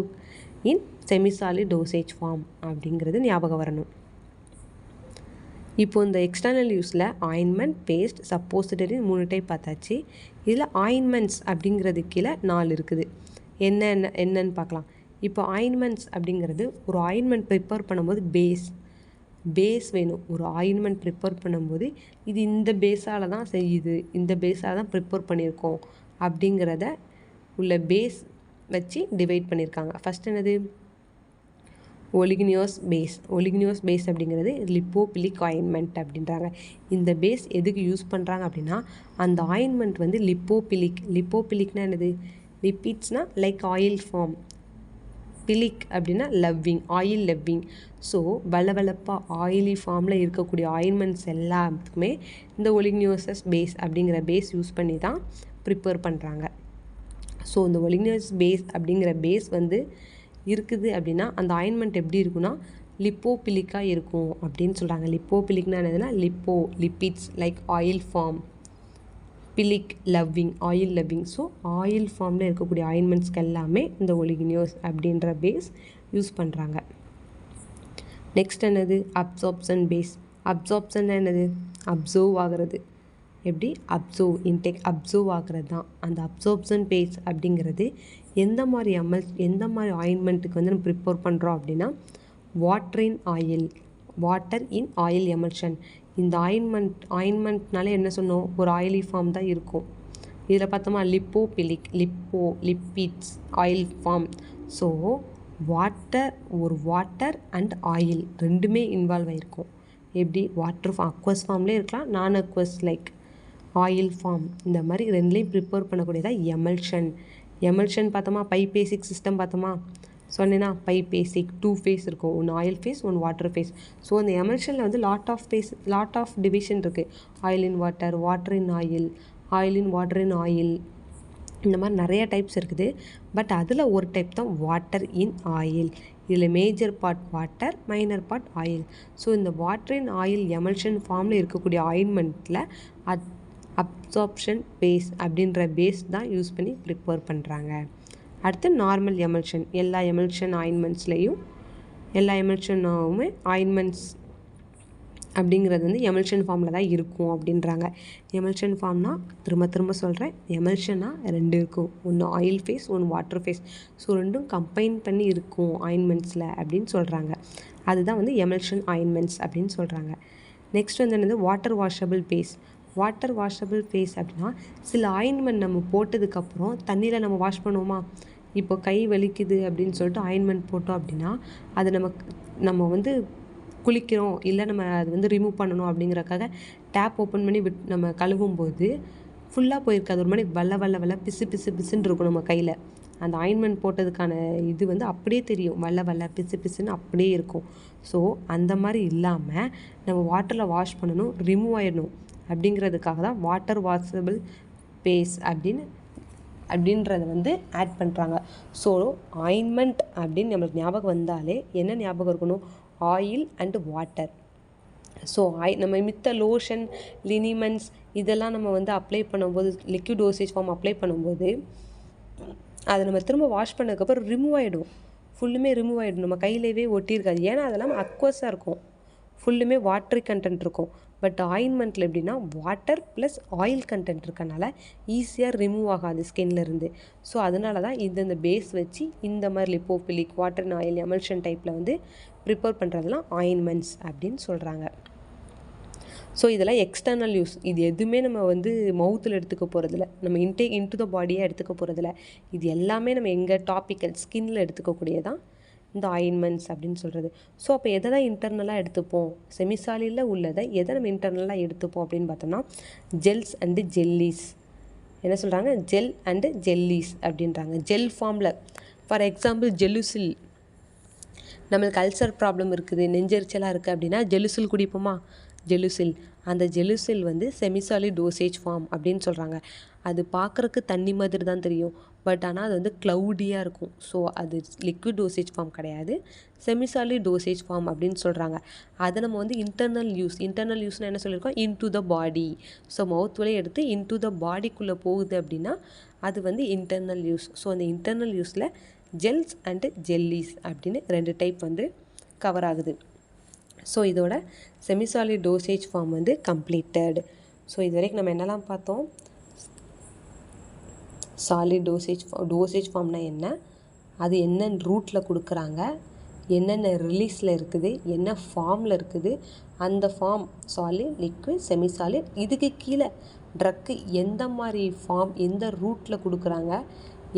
in semi solid dosage form அப்படிங்கிறது ஞாபகம் வரணும். இப்போ இந்த எக்ஸ்டர்னல் யூஸில் ஆயின்மெண்ட், பேஸ்ட், சப்போசிட்டரி 3 டைப் பார்த்தாச்சு. இதில் ஆயின்மெண்ட்ஸ் அப்படிங்கிறது கீழே 4 இருக்குது. என்னன்னு பார்க்கலாம். இப்போ ஆயின்மெண்ட்ஸ் அப்படிங்கிறது ஒரு ஆயின்மெண்ட் ப்ரிப்பேர் பண்ணும்போது பேஸ் வேணும். ஒரு ஆயின்மெண்ட் ப்ரிப்பேர் பண்ணும்போது இது இந்த பேஸால் தான் செய்யுது, இந்த பேஸால் தான் ப்ரிப்பேர் பண்ணியிருக்கோம் அப்படிங்கிறத உள்ள பேஸ் வச்சு டிவைட் பண்ணியிருக்காங்க. ஃபஸ்ட் என்னது, ஒலிகினியோஸ் பேஸ் அப்படிங்கிறது லிப்போபிலிக் ஆயின்மெண்ட் அப்படின்றாங்க. இந்த பேஸ் எதுக்கு யூஸ் பண்ணுறாங்க அப்படின்னா, அந்த ஆயின்மெண்ட் வந்து லிப்போபிலிக்னா என்னது, லிப்பிட்ஸ்னா லைக் ஆயில் ஃபார்ம், பிலிக் அப்படின்னா ஆயில் லவ்விங். ஸோ வளவளப்பாக ஆயிலி ஃபார்மில் இருக்கக்கூடிய ஆயின்மெண்ட்ஸ் எல்லாத்துக்குமே இந்த ஒலிகினியோசஸ் பேஸ் அப்படிங்கிற பேஸ் யூஸ் பண்ணி தான் ப்ரிப்பேர் பண்ணுறாங்க. ஸோ இந்த ஒலிகினியோஸ் பேஸ் அப்படிங்கிற பேஸ் வந்து இருக்குது அப்படின்னா அந்த ஆயின்மெண்ட் எப்படி இருக்குன்னா லிப்போபிலிக்காக இருக்கும் அப்படின்னு சொல்கிறாங்க. லிப்போபிலிக்னா என்னதுன்னா lipids like oil form, philic oil loving. So oil ஃபார்மில் இருக்கக்கூடிய ஆயின்மெண்ட்ஸ்க்கு எல்லாமே இந்த ஒலிகினியோஸ் அப்படின்ற பேஸ் யூஸ் பண்ணுறாங்க. நெக்ஸ்ட் என்னது, அப்சார்ப்ஷன் பேஸ். அப்சார்ப்ஷன் என்னது, அப்சர்வ் ஆகிறது. எப்படி, அப்சர்வ் ஆகிறது தான் அந்த அப்சார்ப்ஷன் பேஸ் அப்படிங்கிறது. எந்த மாதிரி ஆயின்மெண்ட்டுக்கு வந்து நம்ம ப்ரிப்பேர் பண்ணுறோம் அப்படின்னா, வாட்டர் இன் ஆயில் எமல்ஷன். இந்த ஆயின்மெண்ட்னாலே என்ன சொன்னோம், ஒரு ஆயிலி ஃபார்ம் தான் இருக்கும். இதில் பார்த்தோமா lipids oil form. So water and oil ரெண்டுமே இன்வால்வ் ஆகிருக்கும். எப்படி வாட்டர் அக்வஸ் ஃபார்ம்லேயே இருக்கலாம், நான் அக்வஸ் லைக் ஆயில் ஃபார்ம், இந்த மாதிரி ரெண்டுலேயும் ப்ரிப்பேர் பண்ணக்கூடியதான் எமல்ஷன் பார்த்தோமா. பைபேசிக் சிஸ்டம் பார்த்தோமா, சொன்னேன்னா பைபேசிக் 2 ஃபேஸ் இருக்கும், ஒன்று ஆயில் ஃபேஸ், ஒன்று வாட்டர் ஃபேஸ். ஸோ அந்த எமல்ஷனில் வந்து லாட் ஆஃப் டிவிஷன் இருக்குது. Oil in water, water in oil, oil in water in oil, இந்த மாதிரி நிறைய டைப்ஸ் இருக்குது. பட் அதில் ஒரு டைப் தான் வாட்டர் இன் ஆயில். இதில் major part water, minor part oil. So இந்த வாட்டர் இன் ஆயில் எமல்ஷன் ஃபார்மில் இருக்கக்கூடிய ஆயின்மெண்ட்டில் அப்சார்ப்ஷன் பேஸ் அப்படின்ற பேஸ் தான் யூஸ் பண்ணி ப்ரிப்பேர் பண்ணுறாங்க. அடுத்து நார்மல் எமல்ஷன். எல்லா எமல்ஷனுமே ஆயின்மெண்ட்ஸ் அப்படிங்கிறது வந்து எமல்ஷன் ஃபார்மில் தான் இருக்கும் அப்படின்றாங்க. எமல்ஷன் ஃபார்ம்னா திரும்ப சொல்கிறேன், எமல்ஷனாக 2 இருக்கும், ஒன்று ஆயில் ஃபேஸ், ஒன்று வாட்டர் ஃபேஸ். ஸோ ரெண்டும் கம்பைன் பண்ணி இருக்கும் ஆயின்மெண்ட்ஸில் அப்படின்னு சொல்கிறாங்க. அதுதான் வந்து எமல்ஷன் ஆயின்மெண்ட்ஸ் அப்படின்னு சொல்கிறாங்க. நெக்ஸ்ட் வந்து என்னது, water washable base. Water washable phase அப்படின்னா சில ஆயின்மெண்ட் நம்ம போட்டதுக்கப்புறம் தண்ணியில் நம்ம வாஷ் பண்ணுவோமா. இப்போ கை வலிக்குது அப்படின்னு சொல்லிட்டு ஆயின்மெண்ட் போட்டோம் அப்படின்னா அதை நம்ம வந்து குளிக்கிறோம், இல்லை நம்ம அது வந்து ரிமூவ் பண்ணணும் அப்படிங்கிறக்காக டேப் ஓப்பன் பண்ணி நம்ம கழுவும் போது ஃபுல்லாக போயிருக்காது, ஒரு மாதிரி வல்ல பிசுன்னு இருக்கும் நம்ம கையில். அந்த ஆயின்மெண்ட் போட்டதுக்கான இது வந்து அப்படியே தெரியும், வல்ல பிசுன்னு அப்படியே இருக்கும். ஸோ அந்த மாதிரி இல்லாமல் நம்ம வாட்டரில் வாஷ் பண்ணணும், ரிமூவ் ஆயிடணும் அப்படிங்கிறதுக்காக தான் வாட்டர் வாஷபிள் பேஸ் அப்படின்றத வந்து ஆட் பண்ணுறாங்க. ஸோ ஆயின்மெண்ட் அப்படின்னு நம்மளுக்கு ஞாபகம் வந்தாலே என்ன ஞாபகம் இருக்கணும், ஆயில் அண்ட் வாட்டர். ஸோ நம்ம மித்த லோஷன், லினிமெண்ட்ஸ் இதெல்லாம் நம்ம வந்து அப்ளை பண்ணும்போது, லிக்விட் டோசேஜ் ஃபார்ம் அப்ளை பண்ணும்போது அதை நம்ம திரும்ப வாஷ் பண்ணதுக்கப்புறம் ஃபுல்லுமே ரிமூவ் ஆகிடும், நம்ம கையிலேயே ஒட்டியிருக்காது. ஏன்னா அதெல்லாம் அக்வஸாக இருக்கும், ஃபுல்லுமே வாட்டரி கண்டென்ட் இருக்கும். பட் ஆயின்மெண்ட்டில் எப்படின்னா வாட்டர் ப்ளஸ் ஆயில் கண்டென்ட் இருக்கனால ஈஸியாக ரிமூவ் ஆகாது ஸ்கின்லேருந்து. ஸோ அதனால தான் இந்த பேஸ் வச்சு இந்த மாதிரி lipophilic, water and oil, emulsion டைப்பில் வந்து ப்ரிப்பேர் பண்ணுறதுலாம் ஆயின்மெண்ட்ஸ் அப்படின்னு சொல்கிறாங்க. ஸோ இதெல்லாம் எக்ஸ்டர்னல் யூஸ். இது எதுவுமே நம்ம வந்து மவுத்தில் எடுத்துக்க போகிறதில்ல, நம்ம இன்டு த பாடியாக எடுத்துக்க போகிறதில்ல. இது எல்லாமே நம்ம எங்கள் டாப்பிக்கல் ஸ்கின்னில் எடுத்துக்கக்கூடியதான் இந்த ஆயின்மெண்ட்ஸ் அப்படின்னு சொல்கிறது. ஸோ அப்போ எதை தான் இன்டர்னலாக எடுத்துப்போம், செமிசாலியில் உள்ளதை எதை நம்ம இன்டர்னலாக எடுத்துப்போம் அப்படின்னு பார்த்தோம்னா ஜெல்ஸ் அண்டு ஜெல்லிஸ். என்ன சொல்கிறாங்க, ஜெல் அண்டு ஜெல்லிஸ் அப்படின்றாங்க. ஜெல் ஃபார்மில் ஃபார் எக்ஸாம்பிள் ஜெலுசில். நம்மளுக்கு அல்சர் ப்ராப்ளம் இருக்குது, நெஞ்செரிச்சலாக இருக்குது அப்படின்னா ஜெலுசில் குடிப்போமா, ஜெலுசில். அந்த ஜெலுசில் வந்து செமிசாலிட் டோசேஜ் ஃபார்ம் அப்படின்னு சொல்கிறாங்க. அது பார்க்குறக்கு தண்ணி மாதிரி தான் தெரியும், பட் ஆனால் அது வந்து க்ளவுடியாக இருக்கும். ஸோ அது லிக்விட் டோசேஜ் ஃபார்ம் கிடையாது, செமிசாலிட் டோசேஜ் ஃபார்ம் அப்படின்னு சொல்கிறாங்க. அதை நம்ம வந்து இன்டர்னல் யூஸ்னால் என்ன சொல்லியிருக்கோம், இன்டு த பாடி. ஸோ மவுத் வழியே எடுத்து இன்டு த பாடிக்குள்ளே போகுது அப்படின்னா அது வந்து இன்டர்னல் யூஸ். ஸோ அந்த இன்டர்னல் யூஸில் ஜெல்ஸ் அண்டு ஜெல்லிஸ் அப்படின்னு 2 டைப் வந்து கவர் ஆகுது. ஸோ இதோட செமிசாலிட் டோசேஜ் ஃபார்ம் வந்து கம்ப்ளீட்டட். ஸோ இது வரைக்கும் நம்ம என்னெல்லாம் பார்த்தோம், சாலிட் டோசேஜ் ஃபார்ம்னா என்ன, அது என்னென்ன ரூட்டில் கொடுக்குறாங்க, என்னென்ன ரிலீஸில் இருக்குது, என்ன ஃபார்மில் இருக்குது, அந்த ஃபார்ம் சாலிட், லிக்விட், செமிசாலிட், இதுக்கு கீழே ட்ரக்கு எந்த மாதிரி ஃபார்ம், எந்த ரூட்டில் கொடுக்குறாங்க,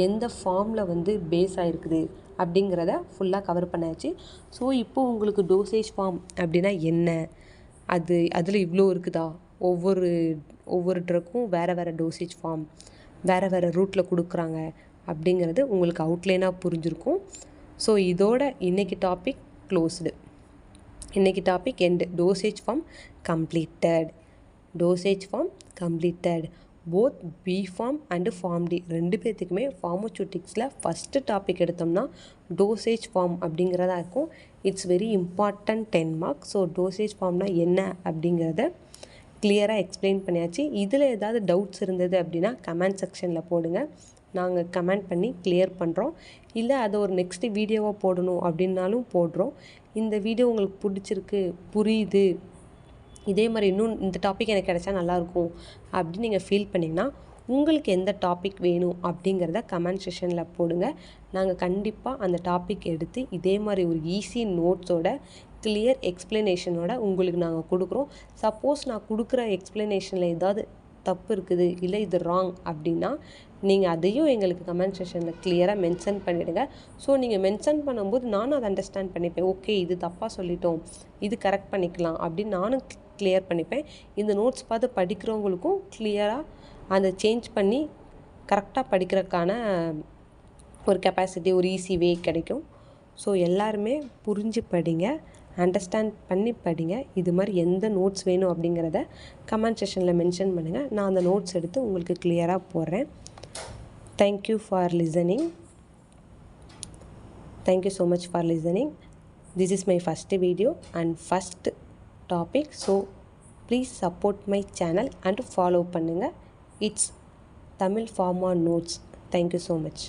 எந்த ஃபார்மில் வந்து பேஸ் ஆகிருக்குது அப்படிங்கிறத ஃபுல்லாக கவர் பண்ணாச்சு. ஸோ இப்போது உங்களுக்கு டோசேஜ் ஃபார்ம் அப்படின்னா என்ன, அதில் இவ்வளோ இருக்குதா, ஒவ்வொரு ட்ரக்கும் வேறு டோசேஜ் ஃபார்ம், வேறு ரூட்டில் கொடுக்குறாங்க அப்படிங்கிறது உங்களுக்கு அவுட்லைனாக புரிஞ்சிருக்கும். ஸோ இதோட இன்றைக்கி டாபிக் க்ளோஸ்டு, இன்றைக்கி topic end. Dosage form completed. Both B pharm and pharm D 2 பேர்த்துக்குமே ஃபார்மசூட்டிக்ஸில் ஃபஸ்ட்டு டாபிக் எடுத்தோம்னா டோசேஜ் ஃபார்ம் அப்படிங்கிறதா இருக்கும். It's very important 10 mark. So dosage ஃபார்ம்னால் என்ன அப்படிங்கிறத கிளியராக எக்ஸ்பிளைன் பண்ணியாச்சு. இதில் ஏதாவது டவுட்ஸ் இருந்தது அப்படின்னா கமெண்ட் செக்ஷனில் போடுங்க, நாங்கள் கமெண்ட் பண்ணி கிளியர் பண்ணுறோம். இல்லை அதை ஒரு நெக்ஸ்ட்டு வீடியோவாக போடணும் அப்படின்னாலும் போடுறோம். இந்த வீடியோ உங்களுக்கு பிடிச்சிருக்கு, புரியுது, இதே மாதிரி இன்னும் இந்த டாபிக் எனக்கு கிடைச்சா நல்லாயிருக்கும் அப்படின்னு நீங்கள் ஃபீல் பண்ணிங்கன்னா உங்களுக்கு எந்த டாபிக் வேணும் அப்படிங்கிறத கமெண்ட் செக்ஷனில் போடுங்க. நாங்கள் கண்டிப்பாக அந்த டாபிக் எடுத்து இதே மாதிரி ஒரு ஈஸி நோட்ஸோட கிளியர் எக்ஸ்ப்ளனேஷனோட உங்களுக்கு நாங்கள் கொடுக்குறோம். சப்போஸ் நான் கொடுக்குற எக்ஸ்ப்ளனேஷனில் ஏதாவது தப்பு இருக்குது, இல்லை இது ராங் அப்படின்னா நீங்கள் அதையும் எங்களுக்கு கமெண்ட் செக்ஷனில் கிளியராக மென்ஷன் பண்ணிவிடுங்க. ஸோ நீங்கள் மென்ஷன் பண்ணும்போது நானும் அதை அண்டர்ஸ்டாண்ட் பண்ணிப்பேன். ஓகே, இது தப்பாக சொல்லிட்டோம், இது கரெக்ட் பண்ணிக்கலாம் அப்படின்னு நானும் கிளியர் பண்ணிப்பேன். இந்த நோட்ஸ் பார்த்து படிக்கிறவங்களுக்கும் கிளியராக அதை சேஞ்ச் பண்ணி கரெக்டாக படிக்கிறதுக்கான ஒரு கெப்பாசிட்டி, ஒரு ஈஸி வே கிடைக்கும். ஸோ எல்லாருமே புரிஞ்சு படிங்க, அண்டர்ஸ்டாண்ட் பண்ணி படிங்க. இது மாதிரி எந்த நோட்ஸ் வேணும் அப்படிங்கிறத கமெண்ட் செக்ஷனில் மென்ஷன் பண்ணுங்கள். நான் அந்த நோட்ஸ் எடுத்து உங்களுக்கு கிளியராக போடுறேன். Thank you for listening. Thank you so much for listening. This is my first video and first topic. So please support my channel and follow பண்ணுங்கள். It's Tamil pharma notes. Thank you so much.